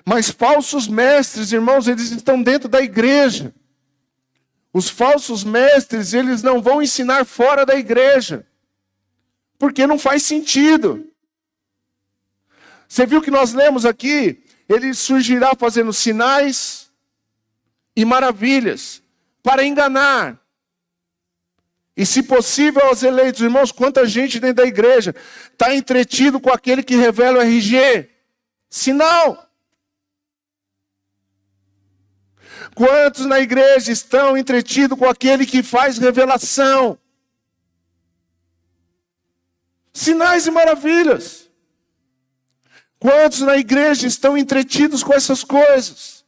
Mas falsos mestres, irmãos, eles estão dentro da igreja. Os falsos mestres, eles não vão ensinar fora da igreja. Porque não faz sentido. Você viu que nós lemos aqui? Ele surgirá fazendo sinais e maravilhas para enganar. E se possível aos eleitos, irmãos, quanta gente dentro da igreja está entretido com aquele que revela o RG. Sinal. Quantos na igreja estão entretidos com aquele que faz revelação? Sinais e maravilhas. Quantos na igreja estão entretidos com essas coisas?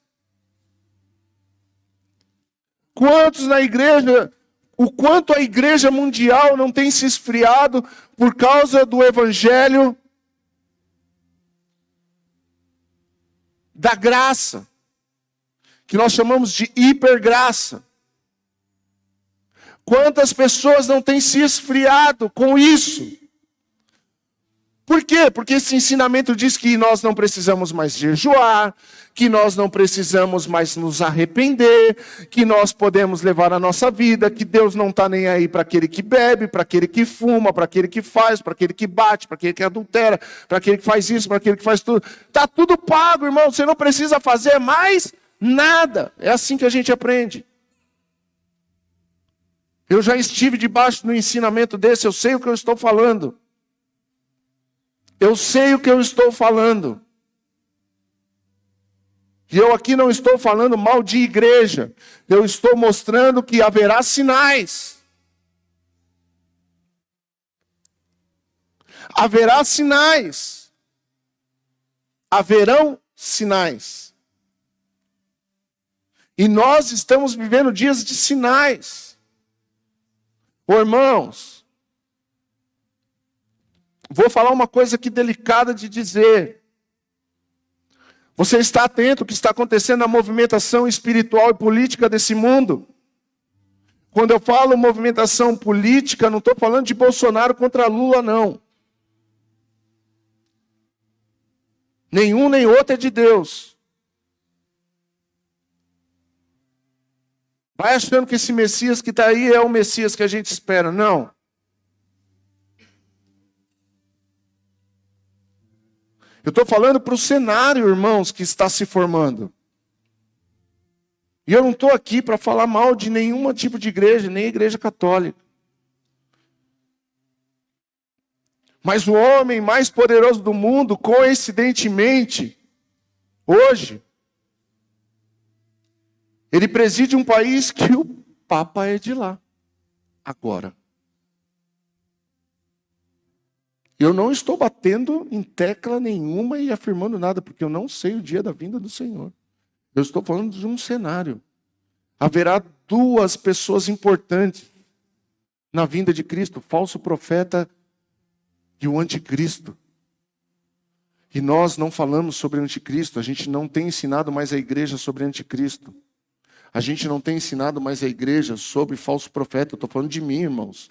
Quantos na igreja o quanto a igreja mundial não tem se esfriado por causa do evangelho da graça, que nós chamamos de hipergraça. Quantas pessoas não têm se esfriado com isso? Por quê? Porque esse ensinamento diz que nós não precisamos mais jejuar, que nós não precisamos mais nos arrepender, que nós podemos levar a nossa vida, que Deus não está nem aí para aquele que bebe, para aquele que fuma, para aquele que faz, para aquele que bate, para aquele que adultera, para aquele que faz isso, para aquele que faz tudo. Está tudo pago, irmão, você não precisa fazer mais nada. É assim que a gente aprende. Eu já estive debaixo do ensinamento desse, eu sei o que eu estou falando. Eu sei o que eu estou falando. E eu aqui não estou falando mal de igreja. Eu estou mostrando que haverá sinais. Haverá sinais. Haverão sinais. E nós estamos vivendo dias de sinais. Ô, irmãos, vou falar uma coisa aqui delicada de dizer. Você está atento ao que está acontecendo na movimentação espiritual e política desse mundo? Quando eu falo movimentação política, não estou falando de Bolsonaro contra Lula, não. Nenhum nem outro é de Deus. Vai achando que esse Messias que está aí é o Messias que a gente espera. Não. Eu estou falando para o cenário, irmãos, que está se formando. E eu não estou aqui para falar mal de nenhum tipo de igreja, nem igreja católica. Mas o homem mais poderoso do mundo, coincidentemente, hoje, ele preside um país que o Papa é de lá, agora. Eu não estou batendo em tecla nenhuma e afirmando nada, porque eu não sei o dia da vinda do Senhor. Eu estou falando de um cenário. Haverá duas pessoas importantes na vinda de Cristo, o falso profeta e o anticristo. E nós não falamos sobre anticristo, a gente não tem ensinado mais a igreja sobre anticristo. A gente não tem ensinado mais a igreja sobre falso profeta. Eu estou falando de mim, irmãos.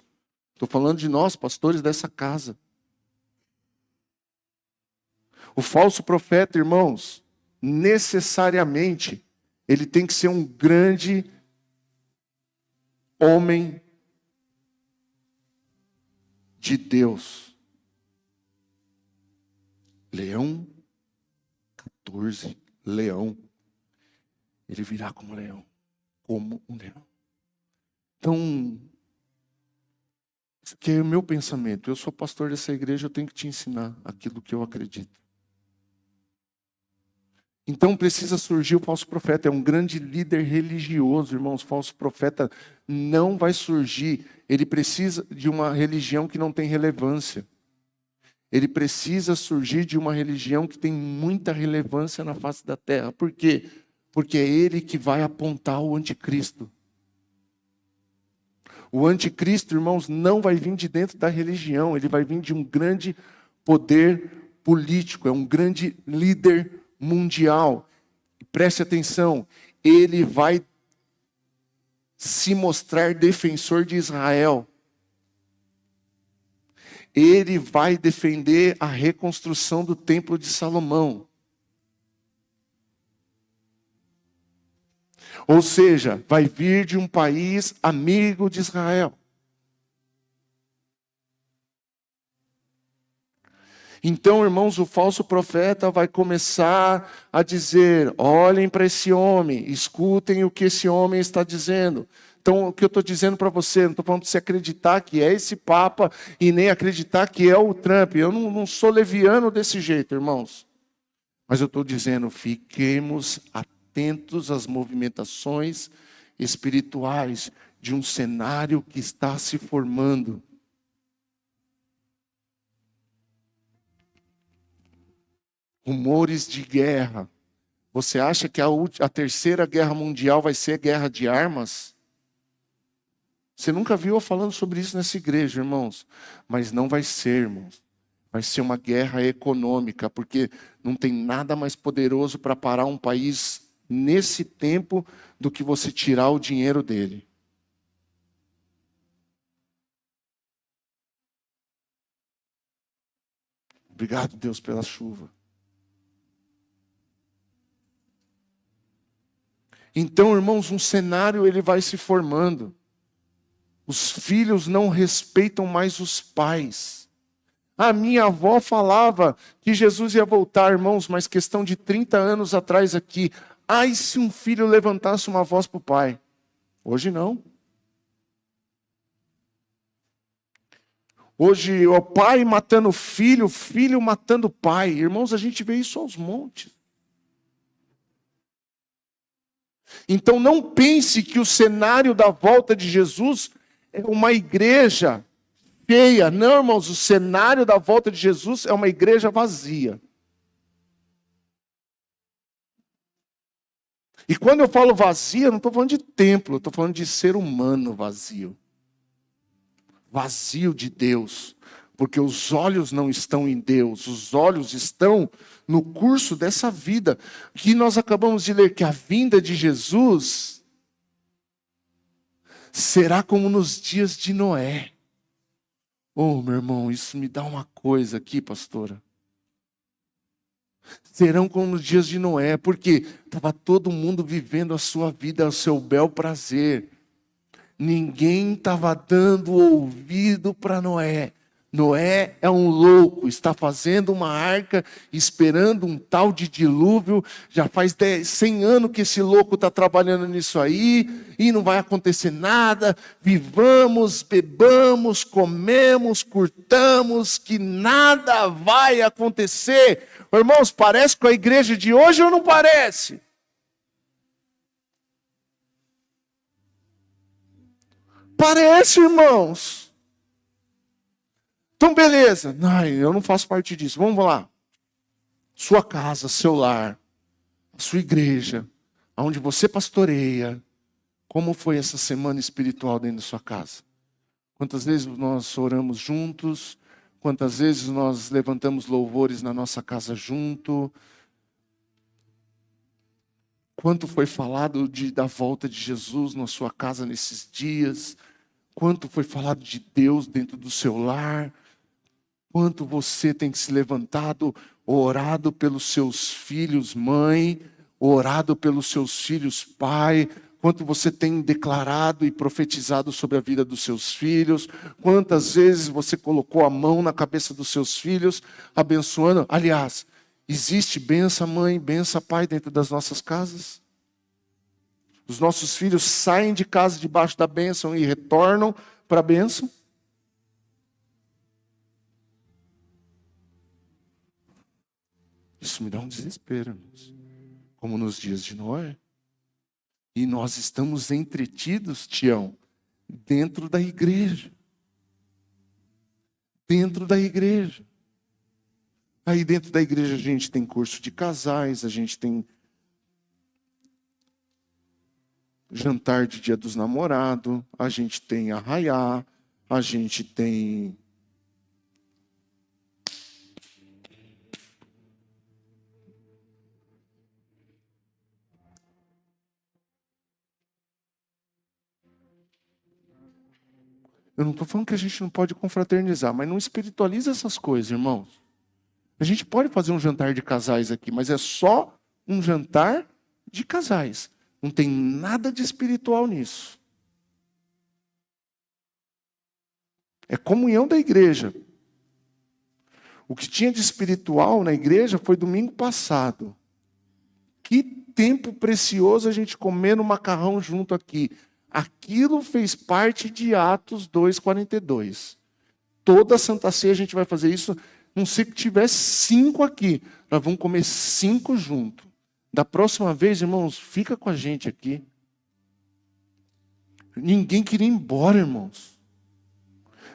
Estou falando de nós, pastores dessa casa. O falso profeta, irmãos, necessariamente, ele tem que ser um grande homem de Deus. Leão 14, leão. Ele virá como leão, como um leão. Então, isso aqui é o meu pensamento. Eu sou pastor dessa igreja, eu tenho que te ensinar aquilo que eu acredito. Então precisa surgir o falso profeta, é um grande líder religioso, irmãos. O falso profeta não vai surgir, ele precisa de uma religião que não tem relevância. Ele precisa surgir de uma religião que tem muita relevância na face da terra. Por quê? Porque é ele que vai apontar o anticristo. O anticristo, irmãos, não vai vir de dentro da religião, ele vai vir de um grande poder político, é um grande líder mundial. E preste atenção, ele vai se mostrar defensor de Israel. Ele vai defender a reconstrução do templo de Salomão. Ou seja, vai vir de um país amigo de Israel. Então, irmãos, o falso profeta vai começar a dizer: olhem para esse homem, escutem o que esse homem está dizendo. Então, o que eu estou dizendo para você, não estou falando para você acreditar que é esse Papa e nem acreditar que é o Trump. Eu não sou leviano desse jeito, irmãos. Mas eu estou dizendo, fiquemos atentos às movimentações espirituais de um cenário que está se formando. Rumores de guerra. Você acha que a terceira guerra mundial vai ser guerra de armas? Você nunca viu eu falando sobre isso nessa igreja, irmãos. Mas não vai ser, irmãos. Vai ser uma guerra econômica, porque não tem nada mais poderoso para parar um país nesse tempo do que você tirar o dinheiro dele. Obrigado, Deus, pela chuva. Então, irmãos, um cenário ele vai se formando. Os filhos não respeitam mais os pais. A minha avó falava que Jesus ia voltar, irmãos, mas questão de 30 anos atrás aqui. Ai, se um filho levantasse uma voz para o pai. Hoje não. Hoje o pai matando o filho matando o pai. Irmãos, a gente vê isso aos montes. Então não pense que o cenário da volta de Jesus é uma igreja cheia. Não, irmãos, o cenário da volta de Jesus é uma igreja vazia. E quando eu falo vazia, não estou falando de templo, estou falando de ser humano vazio. Vazio de Deus. Porque os olhos não estão em Deus, os olhos estão no curso dessa vida. Que nós acabamos de ler que a vinda de Jesus será como nos dias de Noé. Oh, meu irmão, isso me dá uma coisa aqui, pastora. Serão como nos dias de Noé, porque estava todo mundo vivendo a sua vida ao seu bel prazer. Ninguém estava dando ouvido para Noé. Noé é um louco, está fazendo uma arca, esperando um tal de dilúvio. Já faz 100 anos que esse louco está trabalhando nisso aí, e não vai acontecer nada. Vivamos, bebamos, comemos, curtamos, que nada vai acontecer. Irmãos, parece com a igreja de hoje ou não parece? Parece, irmãos. Então, beleza. Ai, eu não faço parte disso. Vamos lá. Sua casa, seu lar, a sua igreja, onde você pastoreia. Como foi essa semana espiritual dentro da sua casa? Quantas vezes nós oramos juntos? Quantas vezes nós levantamos louvores na nossa casa junto? Quanto foi falado da volta de Jesus na sua casa nesses dias? Quanto foi falado de Deus dentro do seu lar? Quanto você tem se levantado, orado pelos seus filhos, mãe, orado pelos seus filhos, pai? Quanto você tem declarado e profetizado sobre a vida dos seus filhos? Quantas vezes você colocou a mão na cabeça dos seus filhos, abençoando? Aliás, existe benção mãe, benção pai dentro das nossas casas? Os nossos filhos saem de casa debaixo da bênção e retornam para a bênção? Isso me dá um desespero, irmãos. Como nos dias de Noé. E nós estamos entretidos, Tião, dentro da igreja. Dentro da igreja. Aí dentro da igreja a gente tem curso de casais, a gente tem jantar de dia dos namorados, a gente tem arraiá, a gente tem... Eu não estou falando que a gente não pode confraternizar, mas não espiritualiza essas coisas, irmãos. A gente pode fazer um jantar de casais aqui, mas é só um jantar de casais. Não tem nada de espiritual nisso. É comunhão da igreja. O que tinha de espiritual na igreja foi domingo passado. Que tempo precioso a gente comendo macarrão junto aqui. Aquilo fez parte de Atos 2:42. Toda Santa Ceia a gente vai fazer isso. Não sei que tiver 5 aqui. Nós vamos comer 5 juntos. Da próxima vez, irmãos, fica com a gente aqui. Ninguém queria ir embora, irmãos.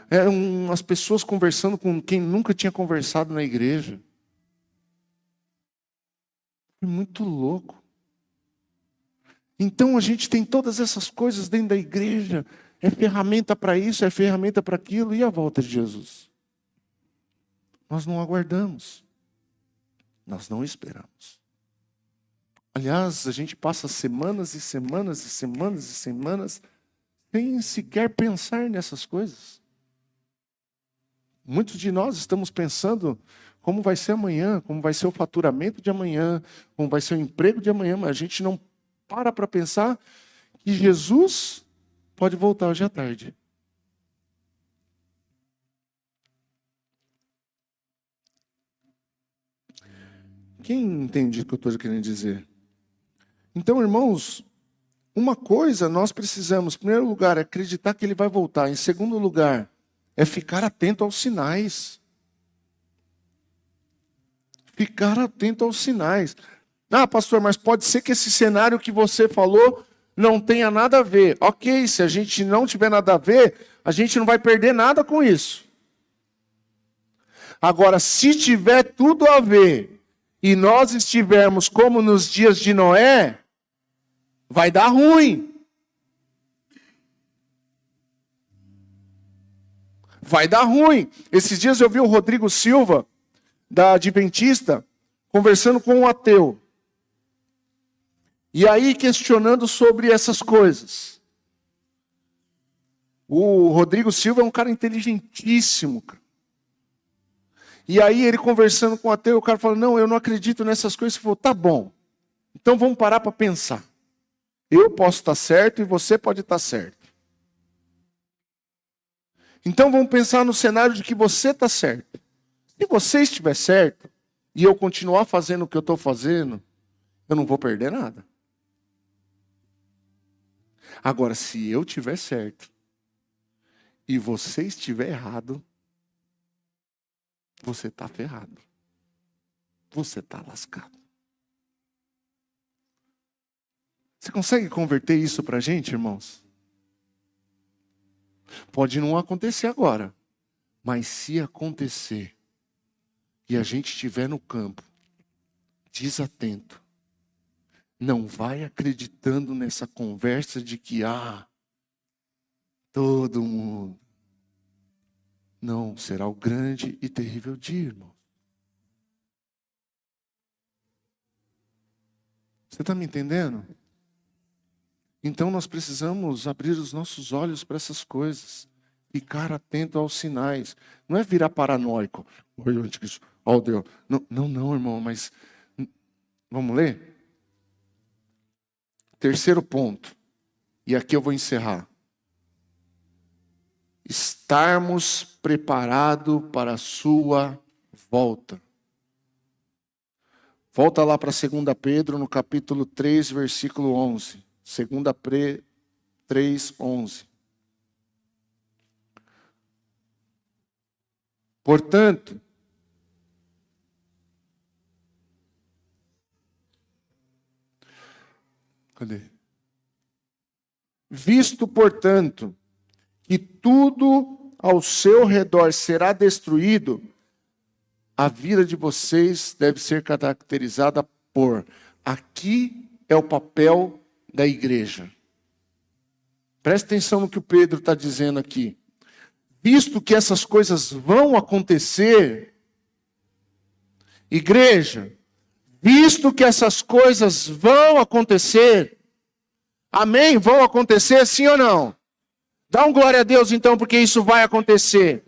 Eram as pessoas conversando com quem nunca tinha conversado na igreja. Foi muito louco. Então a gente tem todas essas coisas dentro da igreja. é ferramenta para isso, é ferramenta para aquilo, e a volta de Jesus? Nós não aguardamos, nós não esperamos. Aliás, a gente passa semanas e semanas e semanas e semanas sem sequer pensar nessas coisas. Muitos de nós estamos pensando como vai ser amanhã, como vai ser o faturamento de amanhã, como vai ser o emprego de amanhã, mas a gente não para pensar que Jesus pode voltar hoje à tarde. Quem entende o que eu estou querendo dizer? Então, irmãos, uma coisa nós precisamos, em primeiro lugar, é acreditar que ele vai voltar. Em segundo lugar, é ficar atento aos sinais. Ficar atento aos sinais. Ah, pastor, mas pode ser que esse cenário que você falou não tenha nada a ver. Ok, se a gente não tiver nada a ver, a gente não vai perder nada com isso. Agora, se tiver tudo a ver, e nós estivermos como nos dias de Noé, vai dar ruim. Vai dar ruim. Esses dias eu vi o Rodrigo Silva, da Adventista, conversando com um ateu. E aí questionando sobre essas coisas. O Rodrigo Silva é um cara inteligentíssimo, cara. E aí ele conversando com o ateu, o cara falou, não, eu não acredito nessas coisas. Ele falou, tá bom, então vamos parar para pensar. Eu posso estar certo e você pode estar certo. Então vamos pensar no cenário de que você está certo. Se você estiver certo, e eu continuar fazendo o que eu estou fazendo, eu não vou perder nada. Agora, se eu estiver certo, e você estiver errado, você está ferrado. Você está lascado. Você consegue converter isso para a gente, irmãos? Pode não acontecer agora. Mas se acontecer, e a gente estiver no campo, desatento, não vai acreditando nessa conversa de que, todo mundo. Não, será o grande e terrível dia, irmão. Você está me entendendo? Então nós precisamos abrir os nossos olhos para essas coisas. Ficar atento aos sinais. Não é virar paranoico. Oi, anticristo. Oh, Deus. Não, irmão, mas... Vamos ler? Terceiro ponto. E aqui eu vou encerrar. Estarmos preparados para a sua volta. Volta lá para 2 Pedro, no capítulo 3, versículo 11. 2 3, 11. Portanto, visto, portanto, que tudo ao seu redor será destruído, a vida de vocês deve ser caracterizada por... Aqui é o papel da igreja. Presta atenção no que o Pedro está dizendo aqui. Visto que essas coisas vão acontecer, igreja, visto que essas coisas vão acontecer, amém? Vão acontecer, sim ou não? Dá um glória a Deus então, porque isso vai acontecer.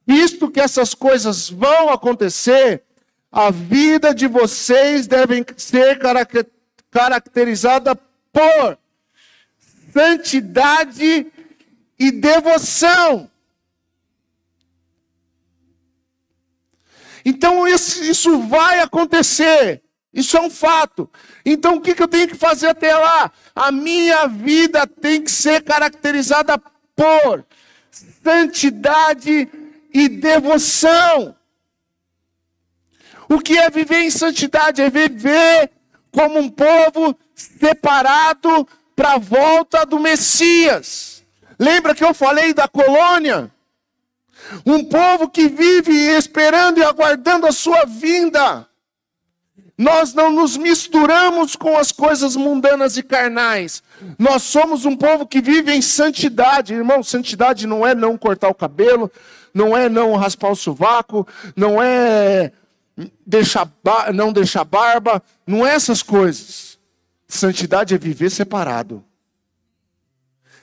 Visto que essas coisas vão acontecer, a vida de vocês deve ser caracterizada por santidade e devoção. Então isso vai acontecer. Isso é um fato. Então o que eu tenho que fazer até lá? A minha vida tem que ser caracterizada por santidade e devoção. O que é viver em santidade? É viver como um povo separado para a volta do Messias. Lembra que eu falei da colônia? Um povo que vive esperando e aguardando a sua vinda. Nós não nos misturamos com as coisas mundanas e carnais. Nós somos um povo que vive em santidade. Irmão, santidade não é não cortar o cabelo, não é não raspar o sovaco, não é não deixar barba, não é essas coisas. Santidade é viver separado.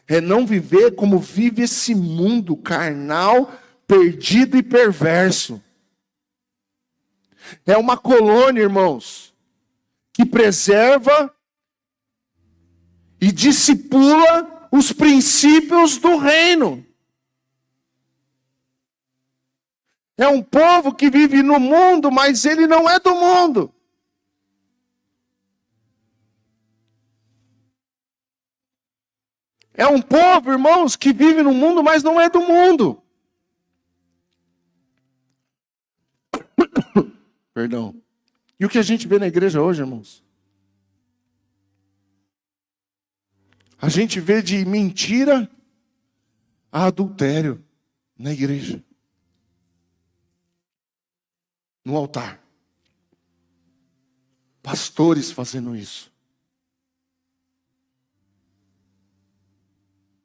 É não viver como vive esse mundo carnal, perdido e perverso. É uma colônia, irmãos, que preserva e discipula os princípios do reino. É um povo que vive no mundo, mas ele não é do mundo. É um povo, irmãos, que vive no mundo, mas não é do mundo. Perdão. E o que a gente vê na igreja hoje, irmãos? A gente vê de mentira a adultério na igreja. No altar. Pastores fazendo isso.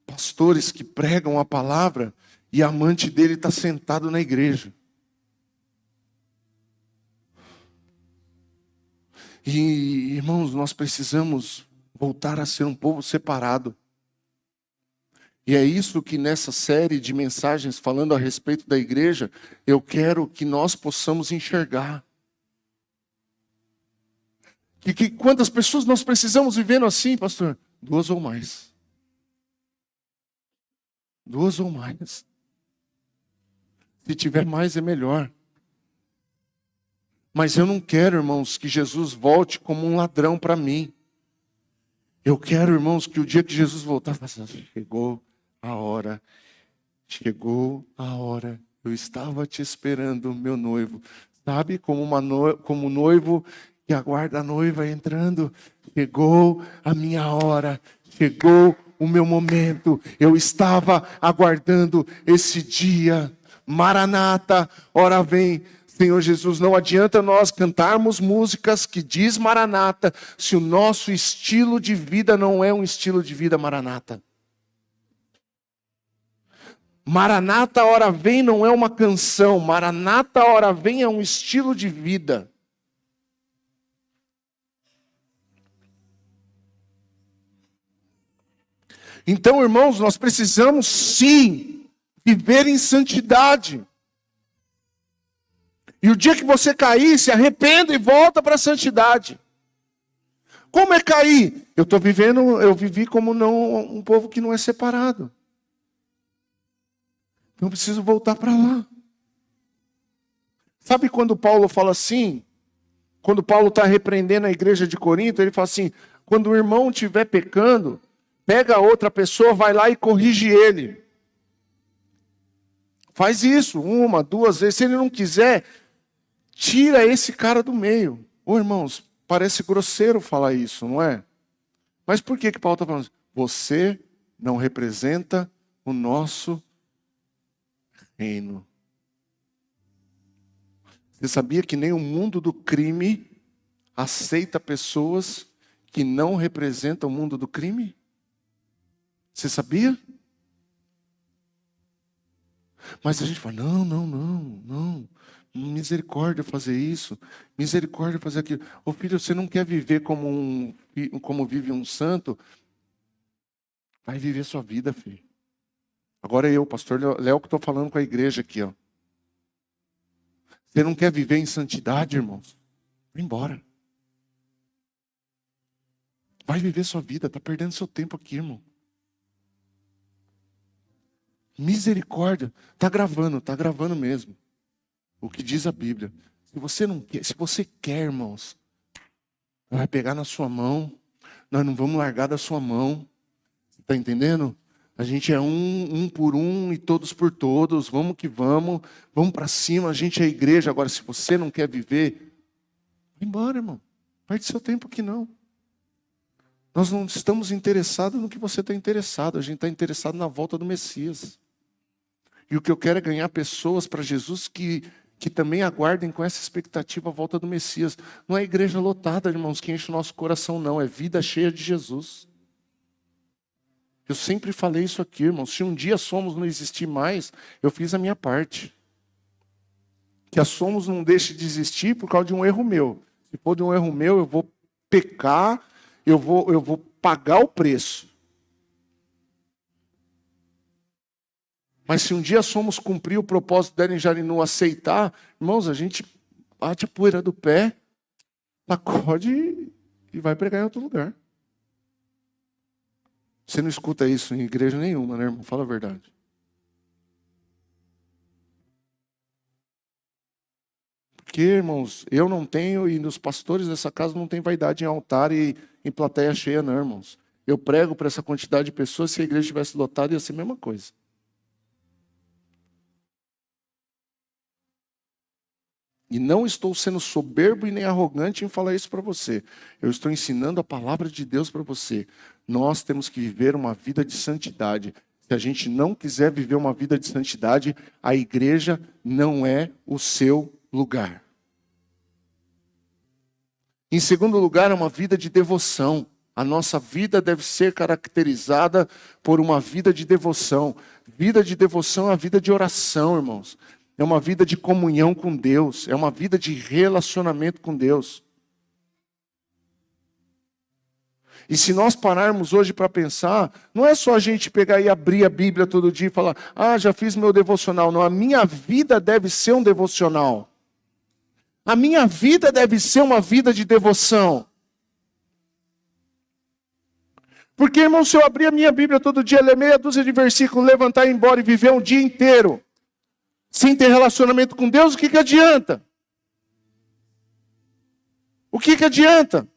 Pastores que pregam a palavra e a amante dele está sentado na igreja. E, irmãos, nós precisamos voltar a ser um povo separado. E é isso que nessa série de mensagens falando a respeito da igreja, eu quero que nós possamos enxergar. Que quantas pessoas nós precisamos vivendo assim, pastor? 2 ou mais. 2 ou mais. Se tiver mais é melhor. Mas eu não quero, irmãos, que Jesus volte como um ladrão para mim. Eu quero, irmãos, que o dia que Jesus voltar, chegou a hora. Chegou a hora. Eu estava te esperando, meu noivo. Sabe, como como noivo que aguarda a noiva entrando. Chegou a minha hora. Chegou o meu momento. Eu estava aguardando esse dia. Maranata, ora vem. Senhor Jesus, não adianta nós cantarmos músicas que diz Maranata, se o nosso estilo de vida não é um estilo de vida Maranata. Maranata, ora vem, não é uma canção. Maranata, ora vem, é um estilo de vida. Então, irmãos, nós precisamos sim viver em santidade. E o dia que você cair, se arrependa e volta para a santidade. Como é cair? Eu vivi como não um povo que não é separado. Então eu preciso voltar para lá. Sabe quando Paulo fala assim? Quando Paulo está repreendendo a igreja de Corinto, ele fala assim, quando o irmão estiver pecando, pega outra pessoa, vai lá e corrige ele. Faz isso 1, 2 vezes. Se ele não quiser, tira esse cara do meio. Ô, irmãos, parece grosseiro falar isso, não é? Mas por que Paulo está falando isso? Você não representa o nosso reino. Você sabia que nem o mundo do crime aceita pessoas que não representam o mundo do crime? Você sabia? Mas a gente fala, não. Misericórdia fazer isso, misericórdia fazer aquilo. Ô filho, você não quer viver como vive um santo? Vai viver sua vida, filho. Agora eu, pastor Léo, que estou falando com a igreja aqui, ó. Você não quer viver em santidade, irmãos? Vai embora. Vai viver sua vida, está perdendo seu tempo aqui, irmão. Misericórdia. Está gravando mesmo. O que diz a Bíblia. Se você quer, irmãos, vai pegar na sua mão. Nós não vamos largar da sua mão. Está entendendo? A gente é um por um e todos por todos. Vamos que vamos. Vamos para cima. A gente é a igreja. Agora, se você não quer viver, vai embora, irmão. Perde seu tempo aqui não. Nós não estamos interessados no que você está interessado. A gente está interessado na volta do Messias. E o que eu quero é ganhar pessoas para Jesus que que também aguardem com essa expectativa a volta do Messias. Não é igreja lotada, irmãos, que enche o nosso coração, não. É vida cheia de Jesus. Eu sempre falei isso aqui, irmãos. Se um dia Somos não existir mais, eu fiz a minha parte. Que a Somos não deixe de existir por causa de um erro meu. Se for de um erro meu, eu vou pecar, eu vou pagar o preço. Mas se um dia Somos cumprir o propósito dela em Jarinu, aceitar, irmãos, a gente bate a poeira do pé, sacode e vai pregar em outro lugar. Você não escuta isso em igreja nenhuma, né, irmão? Fala a verdade. Porque, irmãos, eu não tenho, e os pastores dessa casa não tem vaidade em altar e em plateia cheia, não, irmãos. Eu prego para essa quantidade de pessoas, se a igreja estivesse lotada, ia ser a mesma coisa. E não estou sendo soberbo e nem arrogante em falar isso para você. Eu estou ensinando a palavra de Deus para você. Nós temos que viver uma vida de santidade. Se a gente não quiser viver uma vida de santidade, a igreja não é o seu lugar. Em segundo lugar, é uma vida de devoção. A nossa vida deve ser caracterizada por uma vida de devoção. Vida de devoção é a vida de oração, irmãos. É uma vida de comunhão com Deus. É uma vida de relacionamento com Deus. E se nós pararmos hoje para pensar, não é só a gente pegar e abrir a Bíblia todo dia e falar, já fiz meu devocional. Não, a minha vida deve ser um devocional. A minha vida deve ser uma vida de devoção. Porque, irmão, se eu abrir a minha Bíblia todo dia, ler meia dúzia de versículos, levantar e ir embora e viver um dia inteiro sem ter relacionamento com Deus, o que adianta? O que adianta?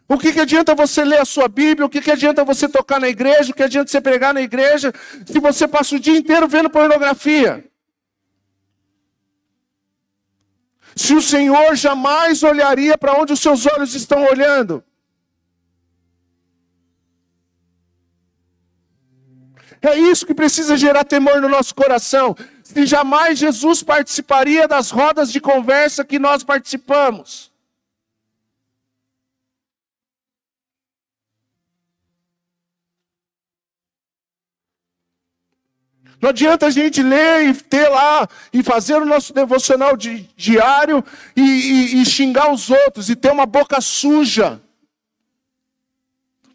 O que adianta você ler a sua Bíblia? O que adianta você tocar na igreja? O que adianta você pregar na igreja se você passa o dia inteiro vendo pornografia? Se o Senhor jamais olharia para onde os seus olhos estão olhando? É isso que precisa gerar temor no nosso coração. Se jamais Jesus participaria das rodas de conversa que nós participamos. Não adianta a gente ler e ter lá, e fazer o nosso devocional diário e xingar os outros, e ter uma boca suja.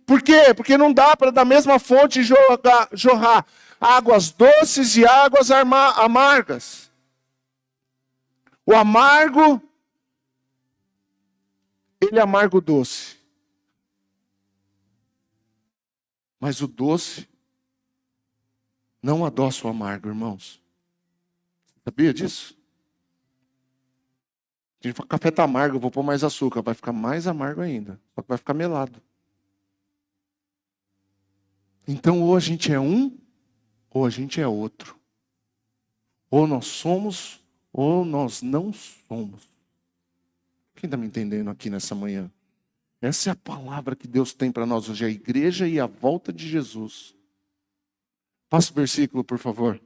Por quê? Porque não dá para da mesma fonte jorrar águas doces e águas amargas. O amargo, ele é amargo doce. Mas o doce não adoça o amargo, irmãos. Sabia disso? A gente fala, café está amargo, eu vou pôr mais açúcar. Vai ficar mais amargo ainda. Só que vai ficar melado. Então, ou a gente é um, ou a gente é outro. Ou nós somos, ou nós não somos. Quem está me entendendo aqui nessa manhã? Essa é a palavra que Deus tem para nós hoje, a igreja e a volta de Jesus. Passa o versículo, por favor.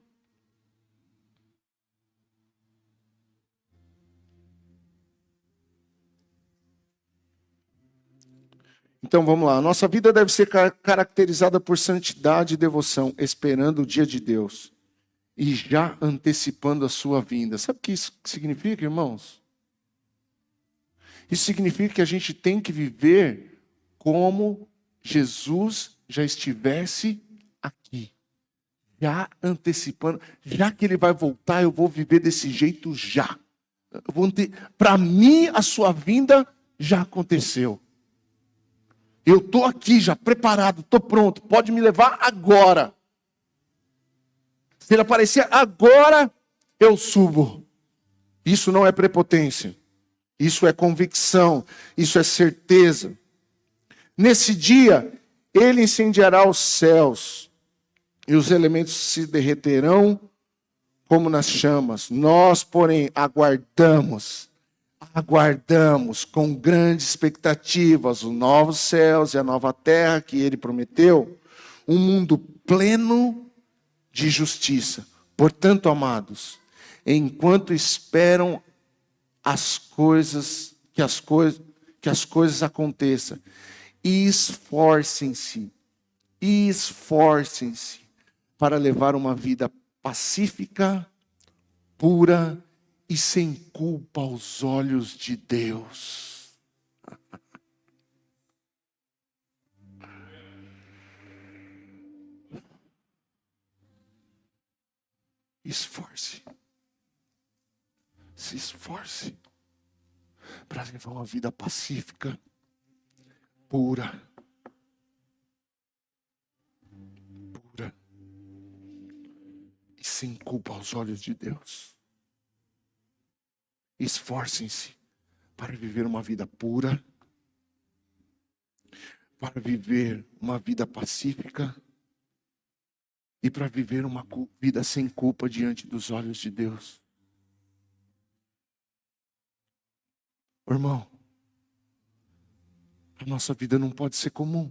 Então vamos lá. A nossa vida deve ser caracterizada por santidade e devoção, esperando o dia de Deus e já antecipando a sua vinda. Sabe o que isso significa, irmãos? Isso significa que a gente tem que viver como Jesus já estivesse aqui. Já antecipando, já que ele vai voltar, eu vou viver desse jeito já. Para mim, a sua vinda já aconteceu. Eu estou aqui já preparado, estou pronto, pode me levar agora. Se ele aparecer agora, eu subo. Isso não é prepotência. Isso é convicção, isso é certeza. Nesse dia, ele incendiará os céus e os elementos se derreterão como nas chamas. Nós, porém, aguardamos com grandes expectativas os novos céus e a nova terra que ele prometeu, um mundo pleno de justiça. Portanto, amados, enquanto esperam que as coisas aconteçam. E esforcem-se para levar uma vida pacífica, pura e sem culpa aos olhos de Deus. Se esforce para levar uma vida pacífica, pura e sem culpa aos olhos de Deus. Esforcem-se para viver uma vida pura, para viver uma vida pacífica e para viver uma vida sem culpa diante dos olhos de Deus. Irmão, a nossa vida não pode ser comum.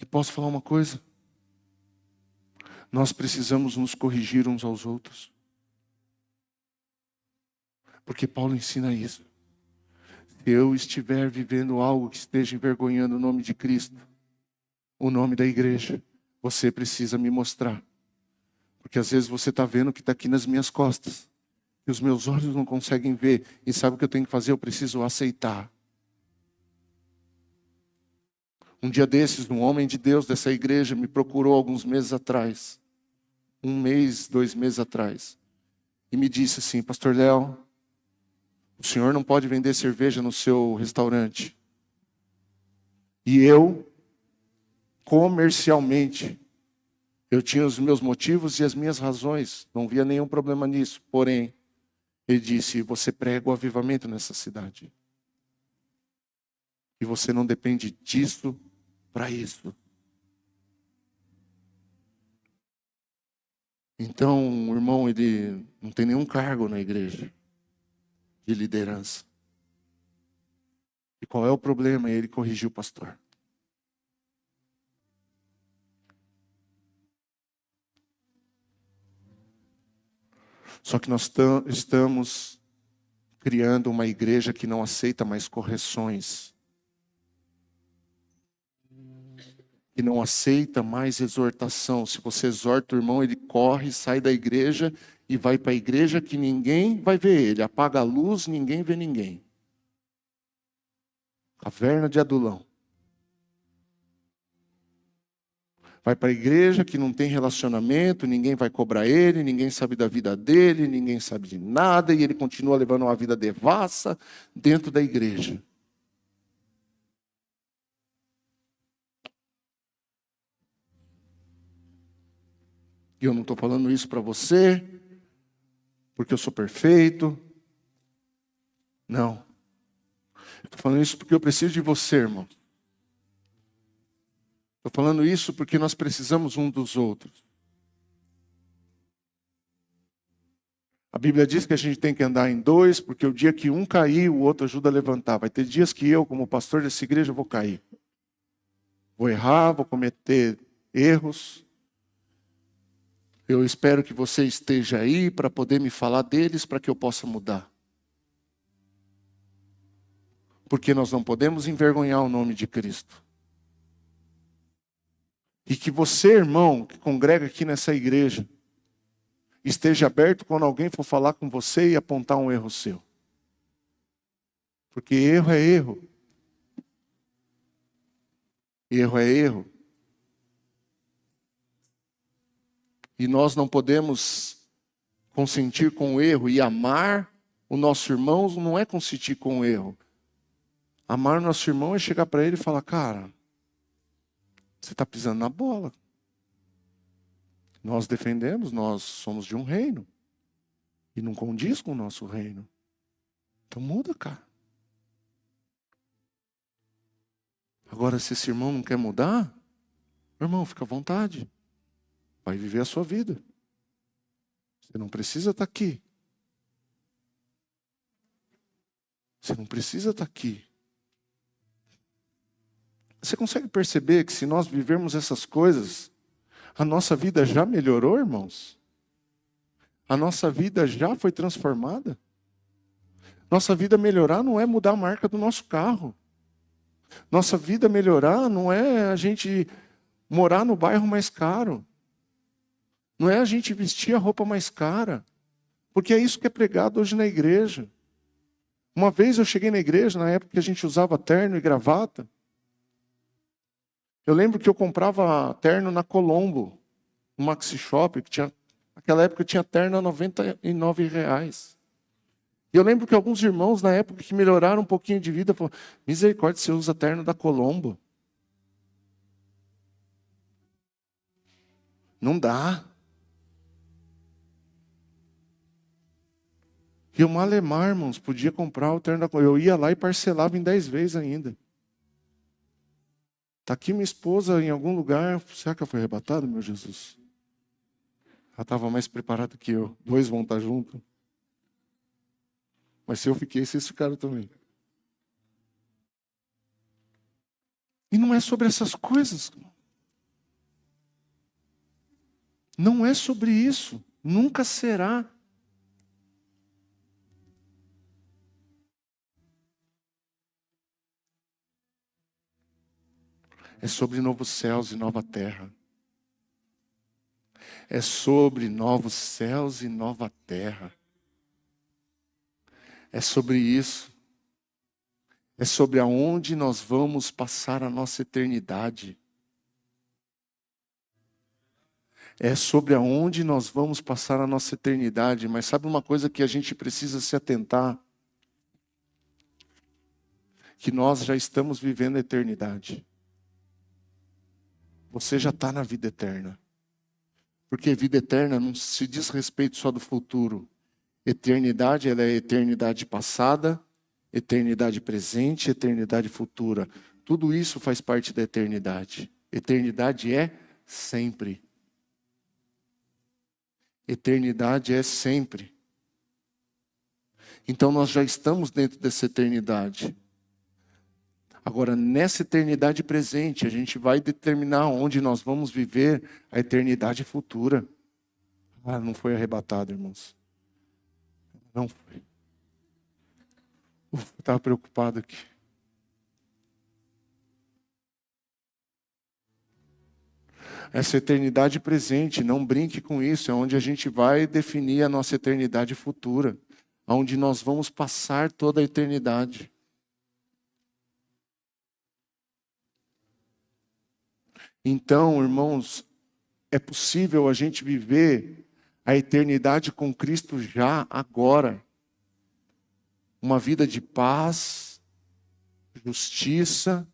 E posso falar uma coisa? Nós precisamos nos corrigir uns aos outros. Porque Paulo ensina isso. Se eu estiver vivendo algo que esteja envergonhando o nome de Cristo, o nome da igreja, você precisa me mostrar. Porque às vezes você está vendo o que está aqui nas minhas costas. E os meus olhos não conseguem ver. E sabe o que eu tenho que fazer? Eu preciso aceitar. Um dia desses, um homem de Deus dessa igreja me procurou alguns meses atrás. 1 mês, 2 meses atrás. E me disse assim: Pastor Léo, o senhor não pode vender cerveja no seu restaurante. E eu, comercialmente, eu tinha os meus motivos e as minhas razões. Não via nenhum problema nisso. Porém, ele disse: você prega o avivamento nessa cidade. E você não depende disso para isso. Então, o irmão, ele não tem nenhum cargo na igreja de liderança. E qual é o problema? Ele corrigiu o pastor. Só que nós estamos criando uma igreja que não aceita mais correções. Que não aceita mais exortação. Se você exorta o irmão, ele corre, sai da igreja e vai para a igreja que ninguém vai ver ele. Apaga a luz, ninguém vê ninguém. Caverna de Adulão. Vai para a igreja que não tem relacionamento, ninguém vai cobrar ele, ninguém sabe da vida dele, ninguém sabe de nada, e ele continua levando uma vida devassa dentro da igreja. E eu não estou falando isso para você, porque eu sou perfeito. Não. Estou falando isso porque eu preciso de você, irmão. Estou falando isso porque nós precisamos um dos outros. A Bíblia diz que a gente tem que andar em 2, porque o dia que um cair, o outro ajuda a levantar. Vai ter dias que eu, como pastor dessa igreja, vou cair. Vou errar, vou cometer erros. Eu espero que você esteja aí para poder me falar deles, para que eu possa mudar. Porque nós não podemos envergonhar o nome de Cristo. E que você, irmão, que congrega aqui nessa igreja, esteja aberto quando alguém for falar com você e apontar um erro seu. Porque erro é erro. Erro é erro. E nós não podemos consentir com o erro. E amar o nosso irmão não é consentir com o erro. Amar o nosso irmão é chegar para ele e falar: cara, você está pisando na bola. Nós defendemos, nós somos de um reino. E não condiz com o nosso reino. Então muda, cara. Agora, se esse irmão não quer mudar, irmão, fica à vontade. Vai viver a sua vida. Você não precisa estar aqui. Você não precisa estar aqui. Você consegue perceber que se nós vivermos essas coisas, a nossa vida já melhorou, irmãos? A nossa vida já foi transformada? Nossa vida melhorar não é mudar a marca do nosso carro. Nossa vida melhorar não é a gente morar no bairro mais caro. Não é a gente vestir a roupa mais cara. Porque é isso que é pregado hoje na igreja. Uma vez eu cheguei na igreja, na época que a gente usava terno e gravata. Eu lembro que eu comprava terno na Colombo, no Maxi Shop, que tinha, naquela época tinha terno a R$ 99. E eu lembro que alguns irmãos, na época que melhoraram um pouquinho de vida, falaram, misericórdia, você usa terno da Colombo. Não dá. E o Malemar, irmãos, podia comprar o terno da Colombo. Eu ia lá e parcelava em 10 vezes ainda. Está aqui minha esposa em algum lugar. Será que ela foi arrebatada, meu Jesus? Ela estava mais preparada que eu. 2 vão estar juntos. Mas se eu fiquei, vocês ficaram também. E não é sobre essas coisas. Não é sobre isso. Nunca será. É sobre novos céus e nova terra. É sobre novos céus e nova terra. É sobre isso. É sobre aonde nós vamos passar a nossa eternidade. É sobre aonde nós vamos passar a nossa eternidade. Mas sabe uma coisa que a gente precisa se atentar? Que nós já estamos vivendo a eternidade. Você já está na vida eterna. Porque vida eterna não se diz respeito só do futuro. Eternidade, ela é eternidade passada, eternidade presente, eternidade futura. Tudo isso faz parte da eternidade. Eternidade é sempre. Eternidade é sempre. Então nós já estamos dentro dessa eternidade. Agora, nessa eternidade presente, a gente vai determinar onde nós vamos viver a eternidade futura. Ah, não foi arrebatado, irmãos. Não foi. Eu estava preocupado aqui. Essa eternidade presente, não brinque com isso, é onde a gente vai definir a nossa eternidade futura. Onde nós vamos passar toda a eternidade. Então, irmãos, é possível a gente viver a eternidade com Cristo já, agora. Uma vida de paz, justiça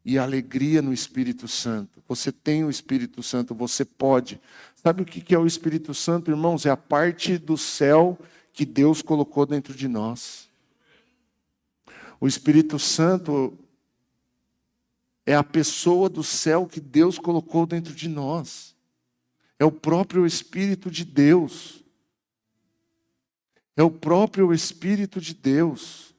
e alegria no Espírito Santo. Você tem o Espírito Santo, você pode. Sabe o que é o Espírito Santo, irmãos? É a parte do céu que Deus colocou dentro de nós. O Espírito Santo é a pessoa do céu que Deus colocou dentro de nós. É o próprio Espírito de Deus. É o próprio Espírito de Deus.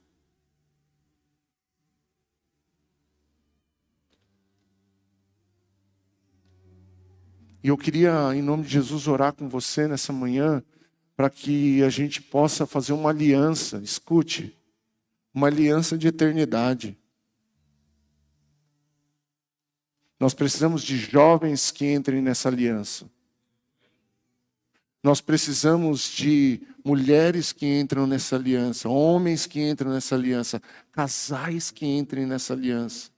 E eu queria, em nome de Jesus, orar com você nessa manhã, para que a gente possa fazer uma aliança, escute, uma aliança de eternidade. Nós precisamos de jovens que entrem nessa aliança. Nós precisamos de mulheres que entram nessa aliança, homens que entram nessa aliança, casais que entrem nessa aliança.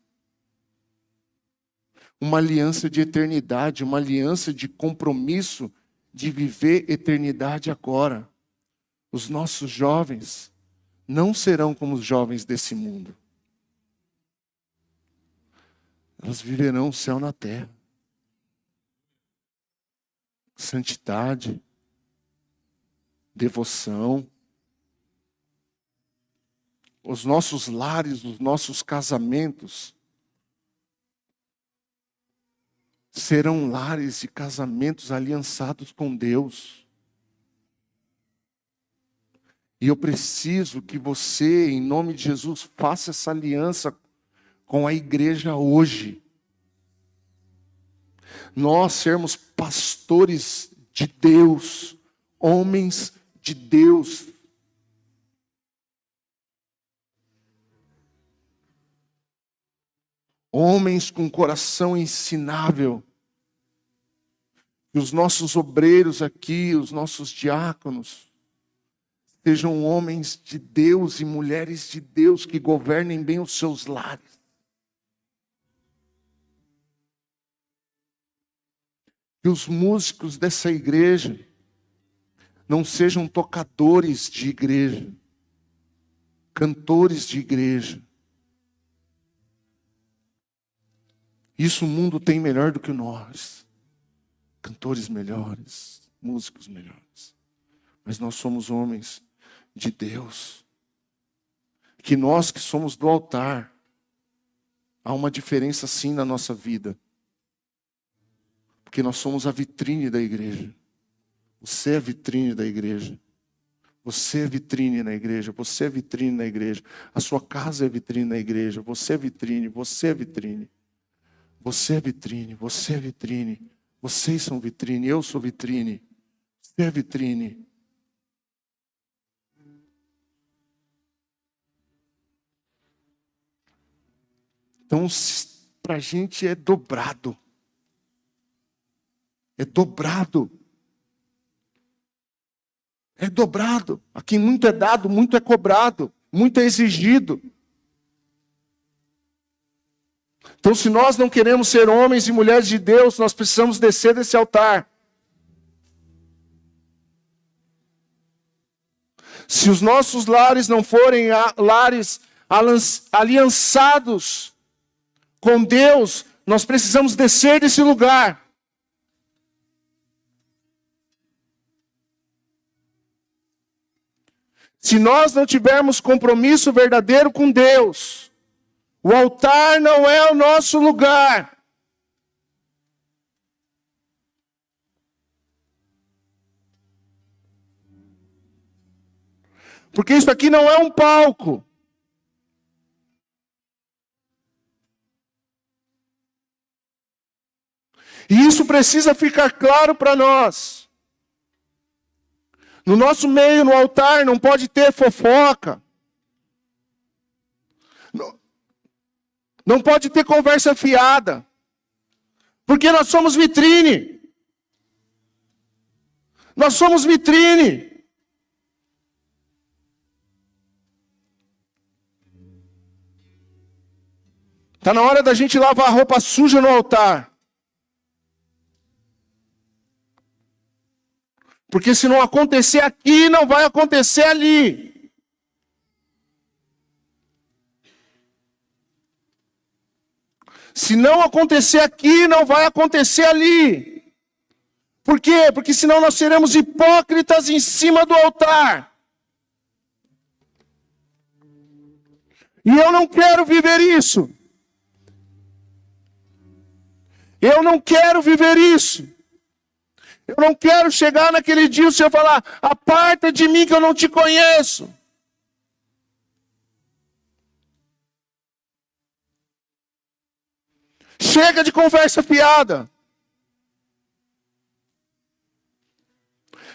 Uma aliança de eternidade, uma aliança de compromisso de viver eternidade agora. Os nossos jovens não serão como os jovens desse mundo. Elas viverão o céu na terra. Santidade, devoção. Os nossos lares, os nossos casamentos serão lares e casamentos aliançados com Deus. E eu preciso que você, em nome de Jesus, faça essa aliança com a igreja hoje. Nós sermos pastores de Deus, homens de Deus. Homens com coração ensinável. Que os nossos obreiros aqui, os nossos diáconos, sejam homens de Deus e mulheres de Deus que governem bem os seus lares. Que os músicos dessa igreja não sejam tocadores de igreja, cantores de igreja. Isso o mundo tem melhor do que nós. Cantores melhores, músicos melhores. Mas nós somos homens de Deus. Que nós que somos do altar, há uma diferença sim na nossa vida. Porque nós somos a vitrine da igreja. Você é a vitrine da igreja. Você é vitrine na igreja. Você é vitrine na igreja. A sua casa é vitrine na igreja. Você é vitrine. Você é vitrine. Você é vitrine. Você é vitrine. Vocês são vitrine. Eu sou vitrine. Você é vitrine. Então, para a gente é dobrado. É dobrado. É dobrado. Aqui muito é dado, muito é cobrado, muito é exigido. Então, se nós não queremos ser homens e mulheres de Deus, nós precisamos descer desse altar. Se os nossos lares não forem lares aliançados com Deus, nós precisamos descer desse lugar. Se nós não tivermos compromisso verdadeiro com Deus, o altar não é o nosso lugar. Porque isso aqui não é um palco. E isso precisa ficar claro para nós. No nosso meio, no altar, não pode ter fofoca. Não pode ter conversa fiada. Porque nós somos vitrine. Nós somos vitrine. Está na hora da gente lavar a roupa suja no altar. Porque se não acontecer aqui, não vai acontecer ali. Se não acontecer aqui, não vai acontecer ali. Por quê? Porque senão nós seremos hipócritas em cima do altar. E eu não quero viver isso. Eu não quero viver isso. Eu não quero chegar naquele dia e o Senhor falar: aparta de mim que eu não te conheço. Chega de conversa fiada.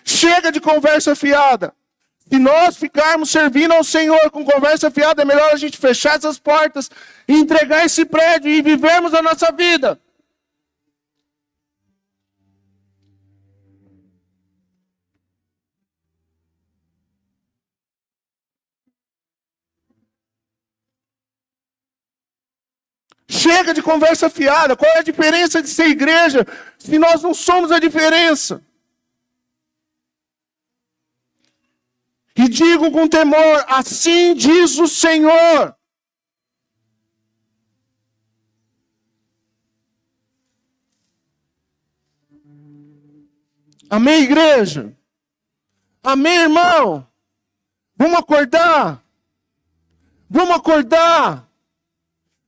Chega de conversa fiada. Se nós ficarmos servindo ao Senhor com conversa fiada, é melhor a gente fechar essas portas e entregar esse prédio e vivermos a nossa vida. Chega de conversa fiada. Qual é a diferença de ser igreja se nós não somos a diferença? E digo com temor: assim diz o Senhor. Amém, igreja? Amém, irmão? Vamos acordar? Vamos acordar?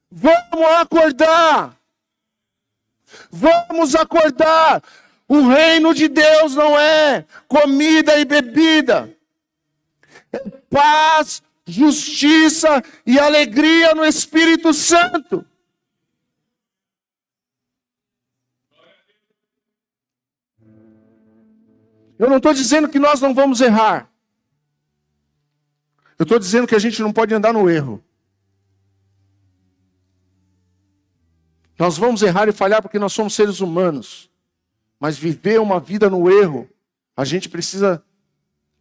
Vamos acordar! Vamos acordar! O reino de Deus não é comida e bebida. É paz, justiça e alegria no Espírito Santo. Eu não estou dizendo que nós não vamos errar. Eu estou dizendo que a gente não pode andar no erro. Nós vamos errar e falhar porque nós somos seres humanos. Mas viver uma vida no erro, a gente precisa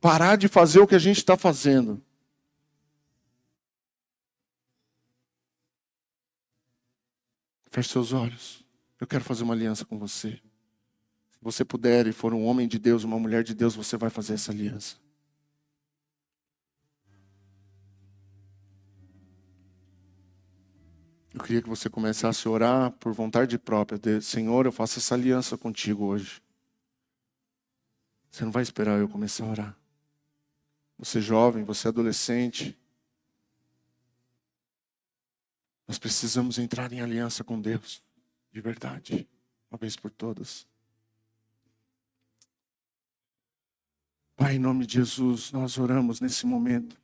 parar de fazer o que a gente está fazendo. Feche seus olhos. Eu quero fazer uma aliança com você. Se você puder e for um homem de Deus, uma mulher de Deus, você vai fazer essa aliança. Eu queria que você começasse a orar por vontade própria. Senhor, eu faço essa aliança contigo hoje. Você não vai esperar eu começar a orar. Você jovem, você adolescente. Nós precisamos entrar em aliança com Deus. De verdade. Uma vez por todas. Pai, em nome de Jesus, nós oramos nesse momento.